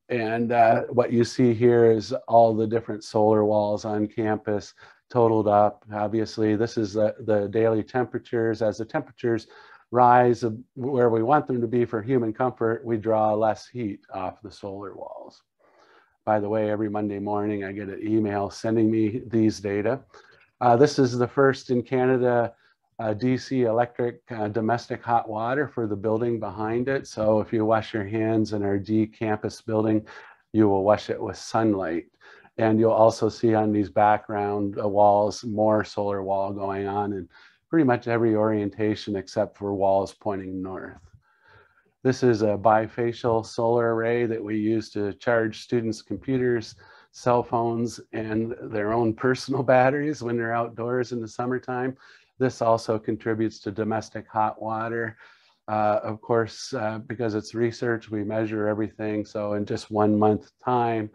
And what you see here is all the different solar walls on campus totaled up. Obviously, this is the daily temperatures. As the temperatures rise where we want them to be for human comfort, we draw less heat off the solar walls. By the way, every Monday morning, I get an email sending me these data. This is the first in Canada DC electric domestic hot water for the building behind it. So if you wash your hands in our D campus building, you will wash it with sunlight. And you'll also see on these background walls, more solar wall going on in pretty much every orientation except for walls pointing north. This is a bifacial solar array that we use to charge students' computers, cell phones, and their own personal batteries when they're outdoors in the summertime. This also contributes to domestic hot water. Of course, because it's research, we measure everything. So in just 1 month time,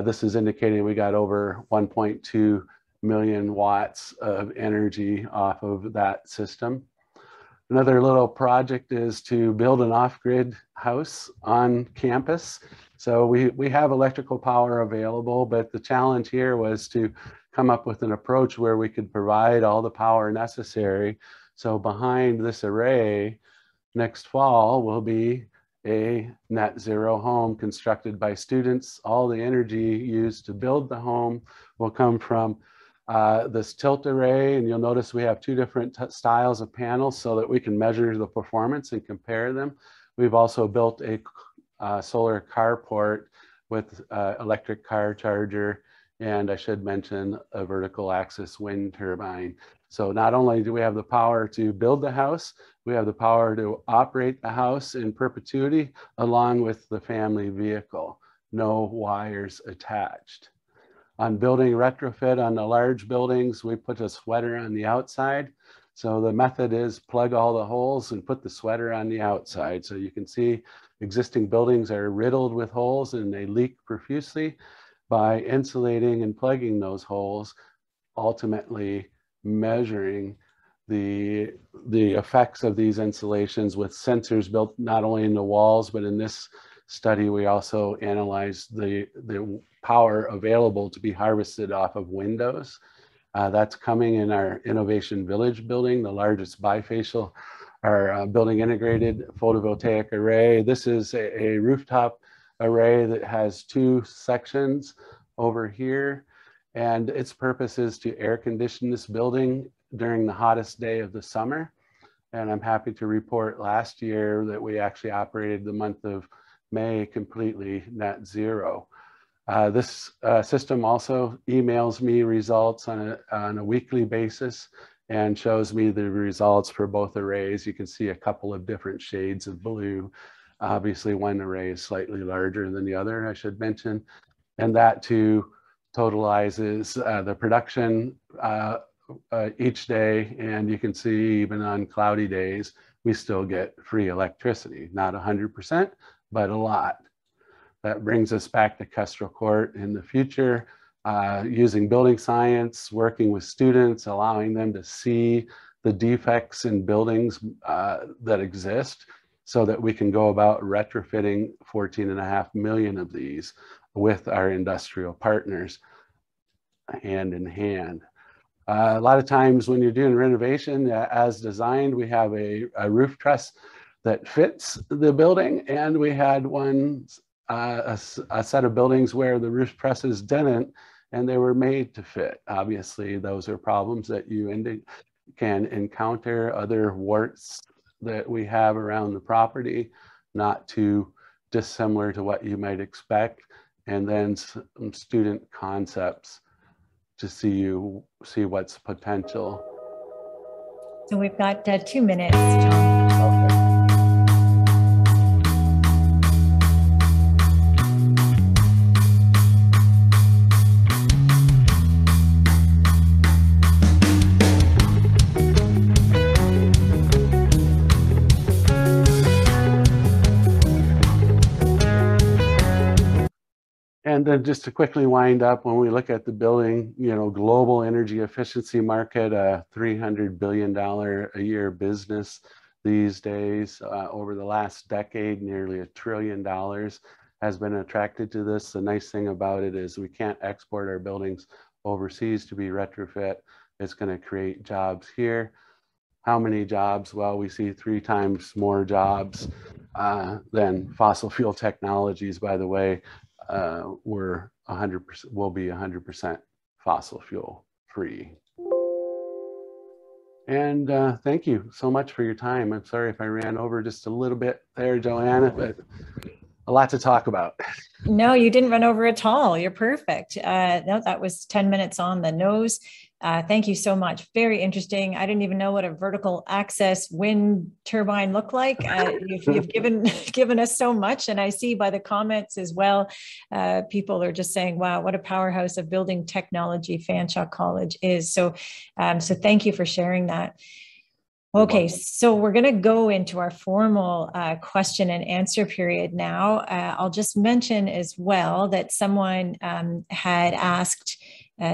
this is indicating we got over 1.2 million watts of energy off of that system. Another little project is to build an off-grid house on campus. So we have electrical power available, but the challenge here was to come up with an approach where we could provide all the power necessary. So behind this array, next fall will be a net zero home constructed by students. All the energy used to build the home will come from this tilt array, and you'll notice we have two different styles of panels so that we can measure the performance and compare them. We've also built a solar carport with electric car charger, and I should mention a vertical axis wind turbine. So not only do we have the power to build the house, we have the power to operate the house in perpetuity along with the family vehicle. No wires attached. On building retrofit on the large buildings, we put a sweater on the outside So the method is plug all the holes and put the sweater on the outside. So you can see existing buildings are riddled with holes and they leak profusely. By insulating and plugging those holes, ultimately measuring the effects of these insulations with sensors built not only in the walls, but in this study, we also analyzed the power available to be harvested off of windows. That's coming in our Innovation Village building, the largest bifacial, our building integrated photovoltaic array. This is a rooftop array that has 2 sections over here, and its purpose is to air condition this building during the hottest day of the summer. And I'm happy to report last year that we actually operated the month of May completely net zero. This system also emails me results on a weekly basis and shows me the results for both arrays. You can see a couple of different shades of blue. Obviously, one array is slightly larger than the other, I should mention. And that too totalizes the production each day. And you can see even on cloudy days, we still get free electricity. Not 100%, but a lot. That brings us back to Kestrel Court in the future, using building science, working with students, allowing them to see the defects in buildings that exist so that we can go about retrofitting 14.5 million of these with our industrial partners hand in hand. A lot of times when you're doing renovation as designed, we have a roof truss that fits the building, and we had a set of buildings where the roof trusses didn't, and they were made to fit. Obviously, those are problems that you can encounter. Other warts that we have around the property, not too dissimilar to what you might expect, and then some student concepts to see what's potential. So we've got 2 minutes, Tom. Okay. And then just to quickly wind up, when we look at the building, global energy efficiency market, a $300 billion a year business these days. Over the last decade, nearly $1 trillion has been attracted to this. The nice thing about it is we can't export our buildings overseas to be retrofit. It's going to create jobs here. How many jobs? Well, we see 3 times more jobs than fossil fuel technologies, by the way. We're 100%, will be 100% fossil fuel free. And thank you so much for your time. I'm sorry if I ran over just a little bit there, Joanna, but a lot to talk about. No, you didn't run over at all. You're perfect. No, that was 10 minutes on the nose. Thank you so much. Very interesting. I didn't even know what a vertical access wind turbine looked like. You've given us so much. And I see by the comments as well, people are just saying, wow, what a powerhouse of building technology Fanshawe College is. So thank you for sharing that. Okay, so we're going to go into our formal question and answer period now. I'll just mention as well that someone had asked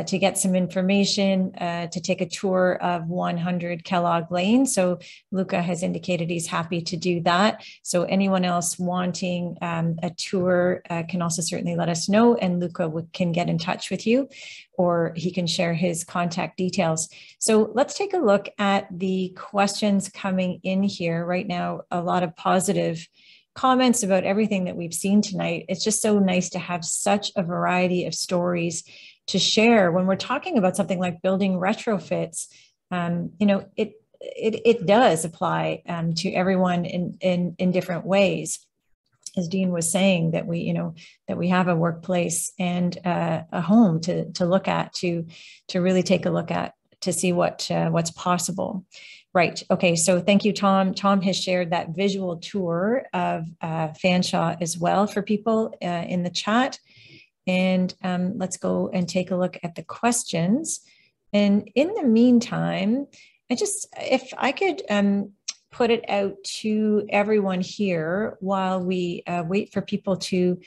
to get some information to take a tour of 100 Kellogg Lane. So Luca has indicated he's happy to do that. So anyone else wanting a tour can also certainly let us know, and Luca can get in touch with you, or he can share his contact details. So let's take a look at the questions coming in here right now. A lot of positive comments about everything that we've seen tonight. It's just so nice to have such a variety of stories to share when we're talking about something like building retrofits. It does apply to everyone in different ways. As Dean was saying, that we have a workplace and a home to look at, to really take a look at, to see what's possible. Right. Okay. So thank you, Tom. Tom has shared that visual tour of Fanshawe as well for people in the chat. And let's go and take a look at the questions. And in the meantime, if I could put it out to everyone here while we wait for people to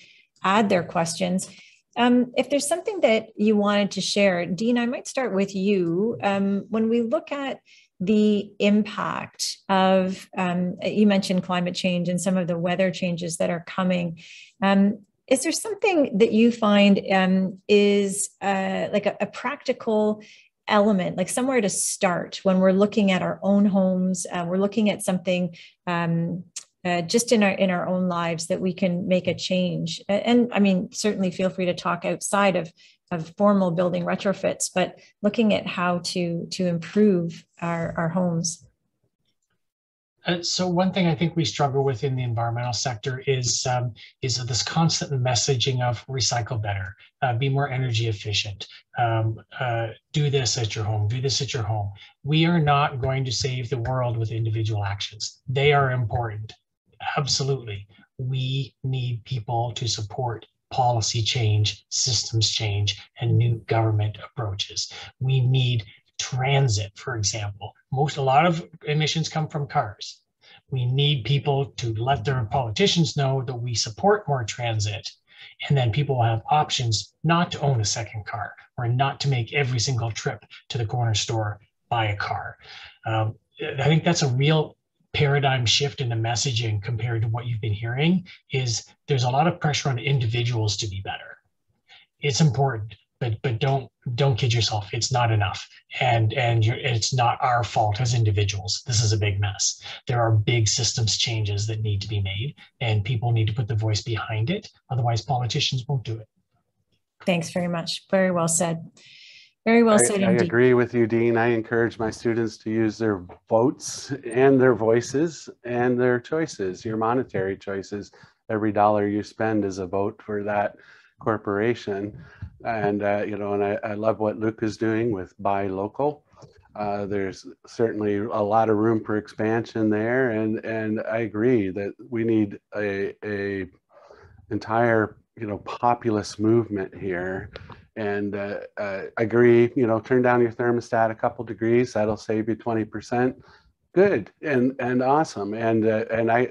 add their questions. If there's something that you wanted to share, Dean, I might start with you. When we look at the impact of, you mentioned climate change and some of the weather changes that are coming, is there something that you find is like a practical element, like somewhere to start when we're looking at our own homes, we're looking at something just in our own lives that we can make a change? And I mean, certainly feel free to talk outside of formal building retrofits, but looking at how to improve our homes. So one thing I think we struggle with in the environmental sector is this constant messaging of recycle better, be more energy efficient, do this at your home, do this at your home. We are not going to save the world with individual actions. They are important, absolutely. We need people to support policy change, systems change, and new government approaches. We need transit, for example. A lot of emissions come from cars. We need people to let their politicians know that we support more transit, and then people will have options not to own a second car or not to make every single trip to the corner store by a car. I think that's a real paradigm shift in the messaging compared to what you've been hearing. Is there's a lot of pressure on individuals to be better. It's important, but don't kid yourself. It's not enough, and it's not our fault as individuals. This is a big mess. There are big systems changes that need to be made, and people need to put the voice behind it. Otherwise, politicians won't do it. Thanks very much. Very well said. Very well said indeed. I agree with you, Dean. I encourage my students to use their votes and their voices and their choices, your monetary choices. Every dollar you spend is a vote for that corporation. And, you know, and I love what Luke is doing with buy local. There's certainly a lot of room for expansion there. And I agree that we need a entire, you know, populist movement here. And I agree, you know, turn down your thermostat a couple degrees, that'll save you 20%. Good and awesome. And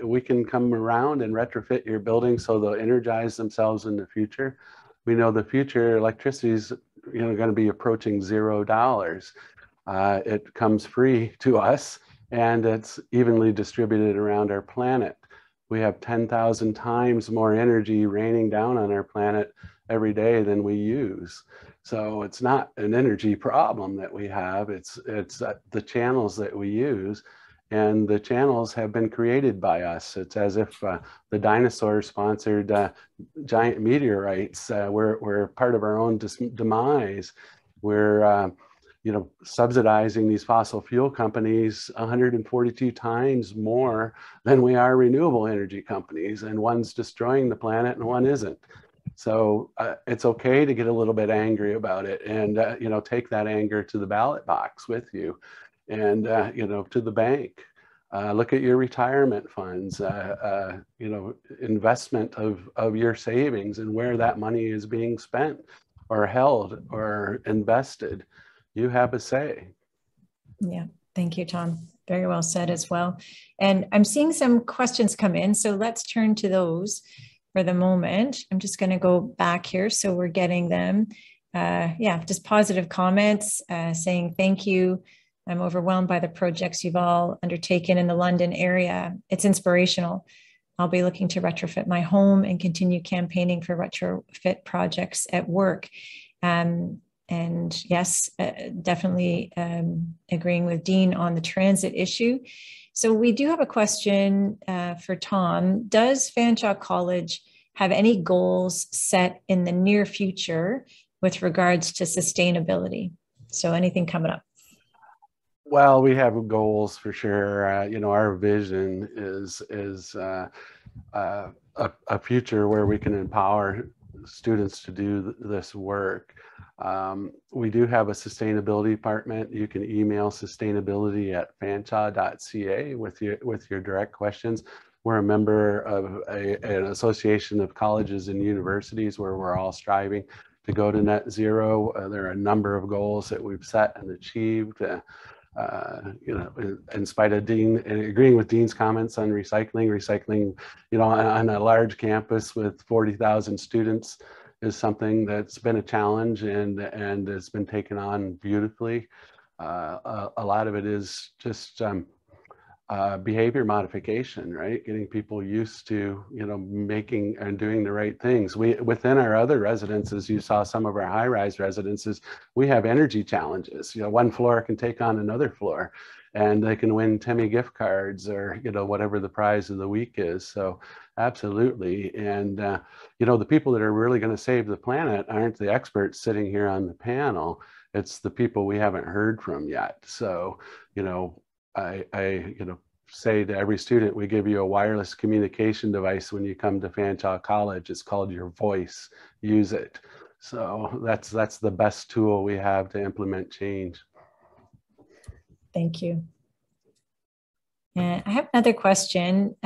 we can come around and retrofit your building so they'll energize themselves in the future. We know the future electricity is, you know, going to be approaching $0. It comes free to us, and it's evenly distributed around our planet. We have 10,000 times more energy raining down on our planet every day than we use. So it's not an energy problem that we have, it's the channels that we use, and the channels have been created by us. It's as if the dinosaurs sponsored giant meteorites. We're part of our own demise. We're you know, subsidizing these fossil fuel companies 142 times more than we are renewable energy companies, and one's destroying the planet and one isn't. So it's okay to get a little bit angry about it, and you know, take that anger to the ballot box with you, and you know, to the bank. Look at your retirement funds, you know, investment of your savings and where that money is being spent or held or invested. You have a say. Yeah, thank you, Tom. Very well said as well. And I'm seeing some questions come in, so let's turn to those for the moment. I'm just going to go back here so we're getting them. Yeah, just positive comments saying thank you. I'm overwhelmed by the projects you've all undertaken in the London area. It's inspirational. I'll be looking to retrofit my home and continue campaigning for retrofit projects at work. And yes, definitely agreeing with Dean on the transit issue. So we do have a question for Tom. Does Fanshawe College have any goals set in the near future with regards to sustainability? So anything coming up? Well, we have goals for sure. You know, our vision is a future where we can empower students to do this work. We do have a sustainability department. You can email sustainability@fanshawe.ca with your direct questions. We're a member of an association of colleges and universities where we're all striving to go to net zero. There are a number of goals that we've set and achieved. You know, in spite of Dean, agreeing with Dean's comments on recycling, you know, on a large campus with 40,000 students is something that's been a challenge and it's been taken on beautifully. A lot of it is just behavior modification, right? Getting people used to, you know, making and doing the right things. Within our other residences, you saw some of our high-rise residences, we have energy challenges. You know, one floor can take on another floor and they can win Timmy gift cards or, you know, whatever the prize of the week is. So absolutely. And, you know, the people that are really going to save the planet aren't the experts sitting here on the panel. It's the people we haven't heard from yet. So, you know, I you know, say to every student, we give you a wireless communication device when you come to Fanshawe College. It's called your voice. Use it. So that's the best tool we have to implement change. Thank you. And I have another question.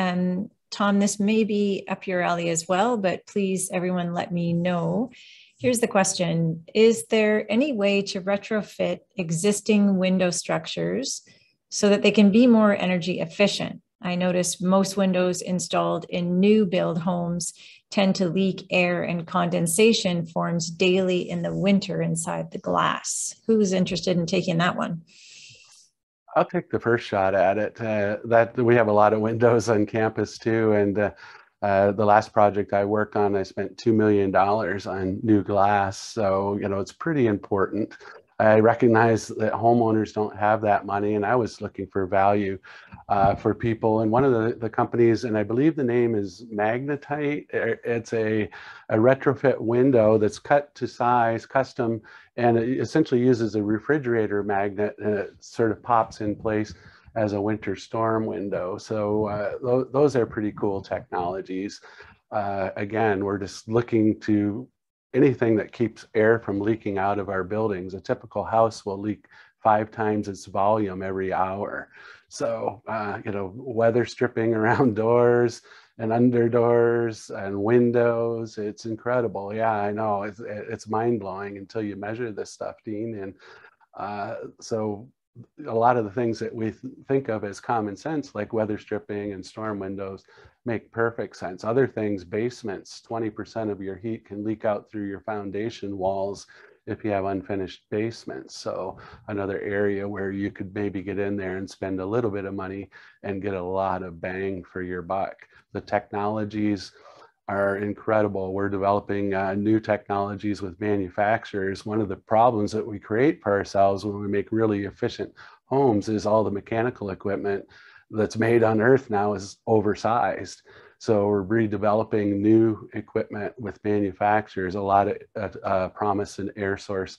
Tom, this may be up your alley as well, but please, everyone, let me know. Here's the question. Is there any way to retrofit existing window structures so that they can be more energy efficient? I notice most windows installed in new build homes tend to leak air and condensation forms daily in the winter inside the glass. Who's interested in taking that one? I'll take the first shot at it. That we have a lot of windows on campus too. And the last project I worked on, I spent $2 million on new glass. So, you know, it's pretty important. I recognize that homeowners don't have that money, and I was looking for value for people. And one of the companies, and I believe the name is Magnetite, it's a retrofit window that's cut to size, custom, and it essentially uses a refrigerator magnet, and it sort of pops in place as a winter storm window. So those are pretty cool technologies. Again, we're just looking to anything that keeps air from leaking out of our buildings. A typical house will leak 5 times its volume every hour. So, you know, weather stripping around doors and under doors and windows, it's incredible. Yeah, I know, it's mind-blowing until you measure this stuff, Dean. And so a lot of the things that we think of as common sense, like weather stripping and storm windows, make perfect sense. Other things, basements, 20% of your heat can leak out through your foundation walls if you have unfinished basements. So another area where you could maybe get in there and spend a little bit of money and get a lot of bang for your buck. The technologies are incredible. We're developing new technologies with manufacturers. One of the problems that we create for ourselves when we make really efficient homes is all the mechanical equipment that's made on Earth now is oversized. So we're redeveloping new equipment with manufacturers, a lot of promise in air source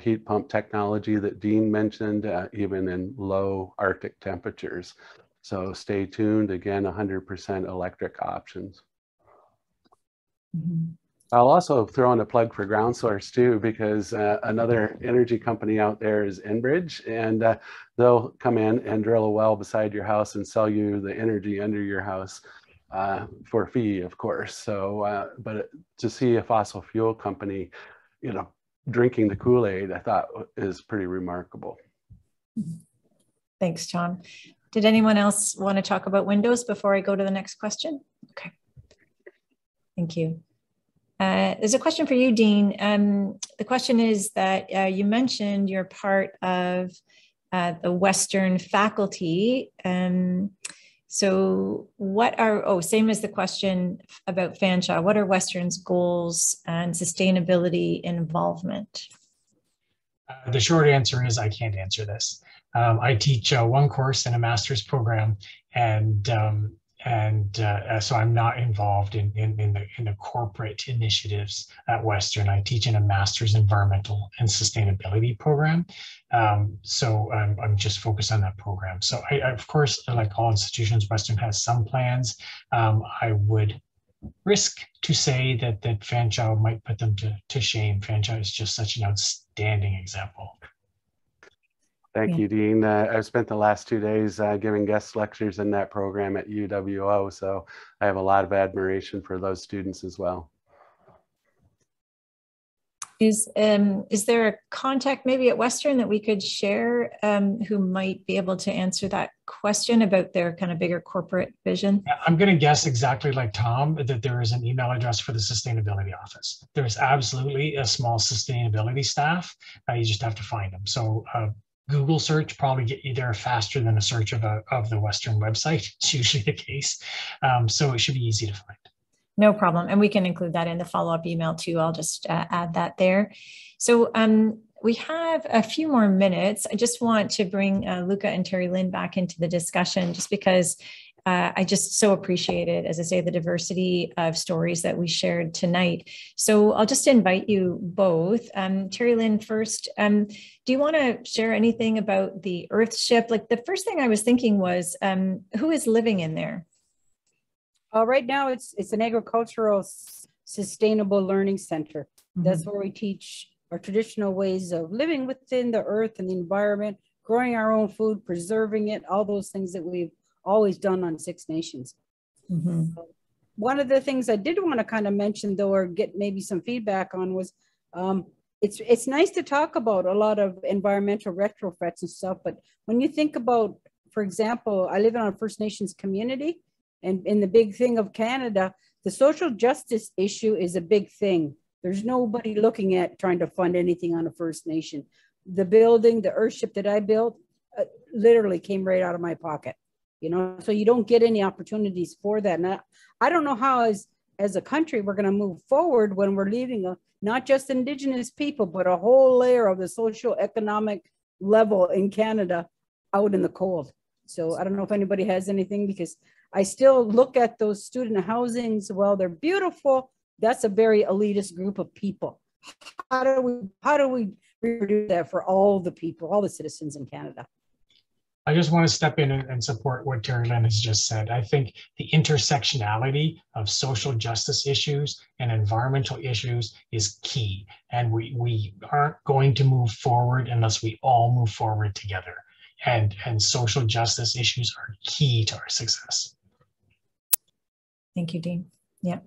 heat pump technology that Dean mentioned, even in low Arctic temperatures. So stay tuned, again, 100% electric options. Mm-hmm. I'll also throw in a plug for Ground Source too, because another energy company out there is Enbridge, and they'll come in and drill a well beside your house and sell you the energy under your house for a fee, of course. So, but to see a fossil fuel company, you know, drinking the Kool-Aid, I thought is pretty remarkable. Thanks, Tom. Did anyone else want to talk about windows before I go to the next question? Okay. Thank you. There's a question for you, Dean. The question is that you mentioned you're part of the Western faculty. So what are, same as the question about Fanshawe, what are Western's goals and sustainability involvement? The short answer is I can't answer this. I teach one course in a master's program, and so I'm not involved in the corporate initiatives at Western. I teach in a master's environmental and sustainability program. So I'm just focused on that program. So I, of course, like all institutions, Western has some plans. I would risk to say that Fanshawe might put them to shame. Fanshawe is just such an outstanding example. Thank you, Dean. I've spent the last 2 days giving guest lectures in that program at UWO, so I have a lot of admiration for those students as well. Is there a contact maybe at Western that we could share who might be able to answer that question about their kind of bigger corporate vision? I'm going to guess exactly like Tom that there is an email address for the sustainability office. There's absolutely a small sustainability staff. You just have to find them. So Google search probably get you there faster than a search of the Western website. It's usually the case. So it should be easy to find. No problem. And we can include that in the follow-up email too. I'll just add that there. So we have a few more minutes. I just want to bring Luca and Terry Lynn back into the discussion just because I just so appreciated, as I say, the diversity of stories that we shared tonight. So I'll just invite you both. Terry Lynn first, do you want to share anything about the Earthship? Like the first thing I was thinking was, who is living in there? Right now, it's an agricultural sustainable learning center. Mm-hmm. That's where we teach our traditional ways of living within the earth and the environment, growing our own food, preserving it, all those things that we've always done on Six Nations. Mm-hmm. One of the things I did want to kind of mention, though, or get maybe some feedback on was, it's nice to talk about a lot of environmental retrofits and stuff, but when you think about, for example, I live in a First Nations community. And in the big thing of Canada, the social justice issue is a big thing. There's nobody looking at trying to fund anything on a First Nation. The building, the Earthship that I built, literally came right out of my pocket. You know, so you don't get any opportunities for that. And I don't know how, as a country, we're going to move forward when we're leaving not just Indigenous people, but a whole layer of the social economic level in Canada out in the cold. So I don't know if anybody has anything, because I still look at those student housings. Well, they're beautiful. That's a very elitist group of people. How do we reproduce that for all the people, all the citizens in Canada? I just want to step in and support what Terry Lynn has just said. I think the intersectionality of social justice issues and environmental issues is key. And we aren't going to move forward unless we all move forward together. And social justice issues are key to our success. Thank you, Dean. Yeah,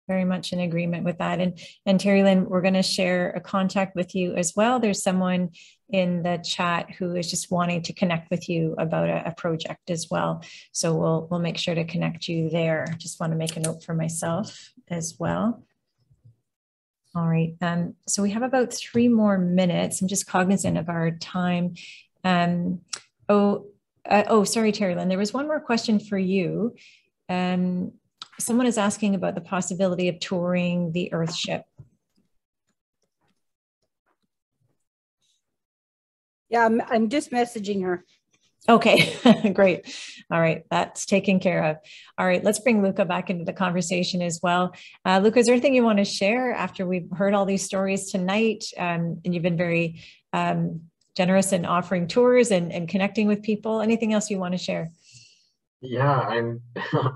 very much in agreement with that. And Terry Lynn, we're going to share a contact with you as well. There's someone in the chat who is just wanting to connect with you about a project as well. So we'll make sure to connect you there. Just want to make a note for myself as well. All right. So we have about 3 more minutes. I'm just cognizant of our time. Sorry, Terry Lynn, there was one more question for you. Someone is asking about the possibility of touring the Earthship. Yeah, I'm just messaging her. Okay, great. All right, that's taken care of. All right, let's bring Luca back into the conversation as well. Luca, is there anything you want to share after we've heard all these stories tonight? And you've been very generous in offering tours and connecting with people. Anything else you want to share? Yeah,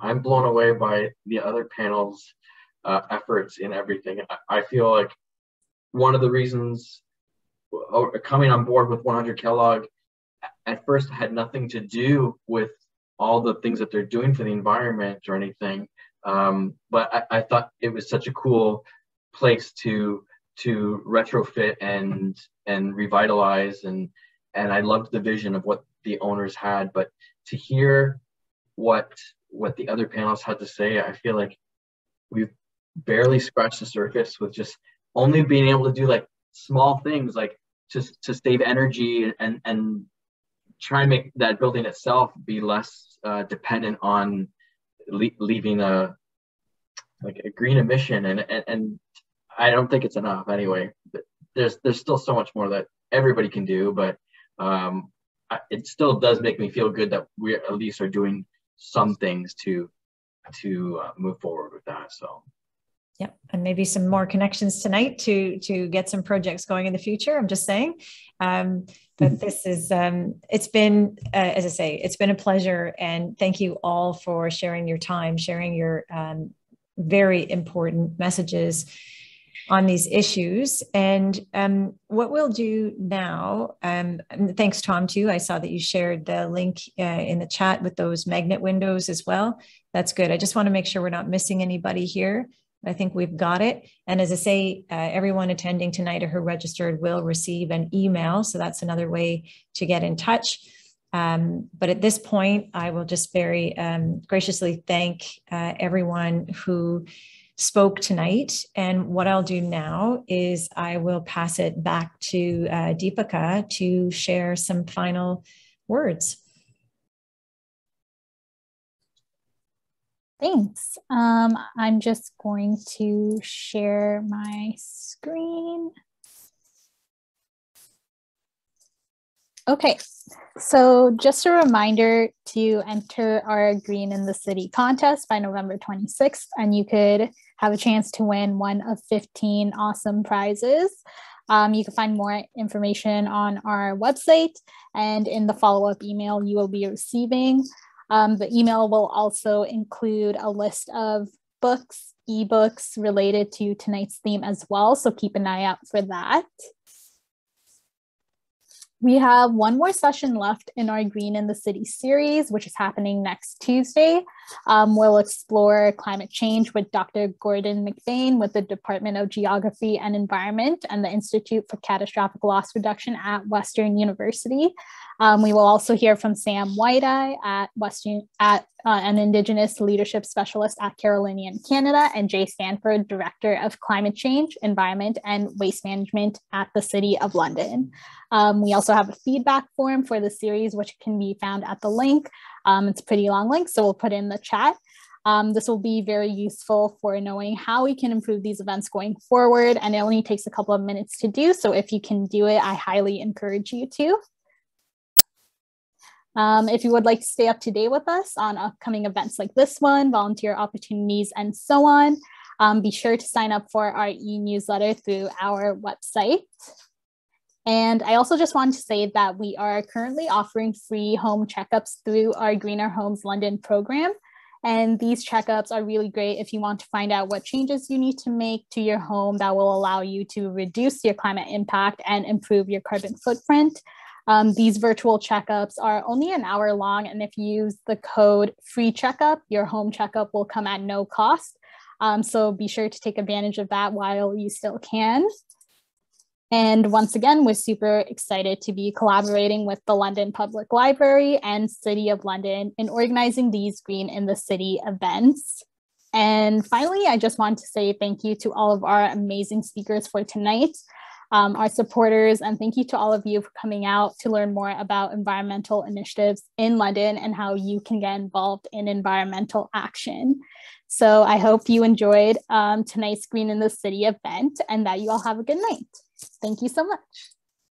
I'm blown away by the other panel's efforts in everything. I feel like one of the reasons coming on board with 100 Kellogg at first had nothing to do with all the things that they're doing for the environment or anything, but I thought it was such a cool place to retrofit and revitalize, and I loved the vision of what the owners had. But to hear what the other panelists had to say, I feel like we've barely scratched the surface with just only being able to do like small things, like just to save energy and try and make that building itself be less dependent on leaving a green emission. And I don't think it's enough anyway. But there's still so much more that everybody can do, but it still does make me feel good that we at least are doing some things to move forward with that. So yeah, and maybe some more connections tonight to get some projects going in the future. I'm just saying, but this is it's been as I say, it's been a pleasure, and thank you all for sharing your time, sharing your very important messages on these issues. And what we'll do now, thanks Tom too, I saw that you shared the link in the chat with those magnet windows as well. That's good. I just want to make sure we're not missing anybody here. I think we've got it. And as I say, everyone attending tonight or who registered will receive an email. So that's another way to get in touch. But at this point, I will just very graciously thank everyone who spoke tonight. And what I'll do now is I will pass it back to Deepika to share some final words. Thanks. I'm just going to share my screen. Okay, so just a reminder to enter our Green in the City contest by November 26th, and you could have a chance to win one of 15 awesome prizes. You can find more information on our website and in the follow-up email you will be receiving. The email will also include a list of books, ebooks related to tonight's theme as well, so keep an eye out for that. We have one more session left in our Green in the City series, which is happening next Tuesday. We'll explore climate change with Dr. Gordon McBain with the Department of Geography and Environment and the Institute for Catastrophic Loss Reduction at Western University. We will also hear from Sam Whiteye at an Indigenous Leadership Specialist at Carolinian Canada, and Jay Stanford, Director of Climate Change, Environment, and Waste Management at the City of London. We also have a feedback form for the series, which can be found at the link. It's a pretty long link, so we'll put in the chat. This will be very useful for knowing how we can improve these events going forward, and it only takes a couple of minutes to do, so if you can do it, I highly encourage you to. If you would like to stay up to date with us on upcoming events like this one, volunteer opportunities, and so on, be sure to sign up for our e-newsletter through our website. And I also just wanted to say that we are currently offering free home checkups through our Greener Homes London program. And these checkups are really great if you want to find out what changes you need to make to your home that will allow you to reduce your climate impact and improve your carbon footprint. These virtual checkups are only an hour long, and if you use the code FREECHECKUP, your home checkup will come at no cost. So be sure to take advantage of that while you still can. And once again, we're super excited to be collaborating with the London Public Library and City of London in organizing these Green in the City events. And finally, I just want to say thank you to all of our amazing speakers for tonight, our supporters, and thank you to all of you for coming out to learn more about environmental initiatives in London and how you can get involved in environmental action. So I hope you enjoyed tonight's Green in the City event and that you all have a good night. Thank you so much.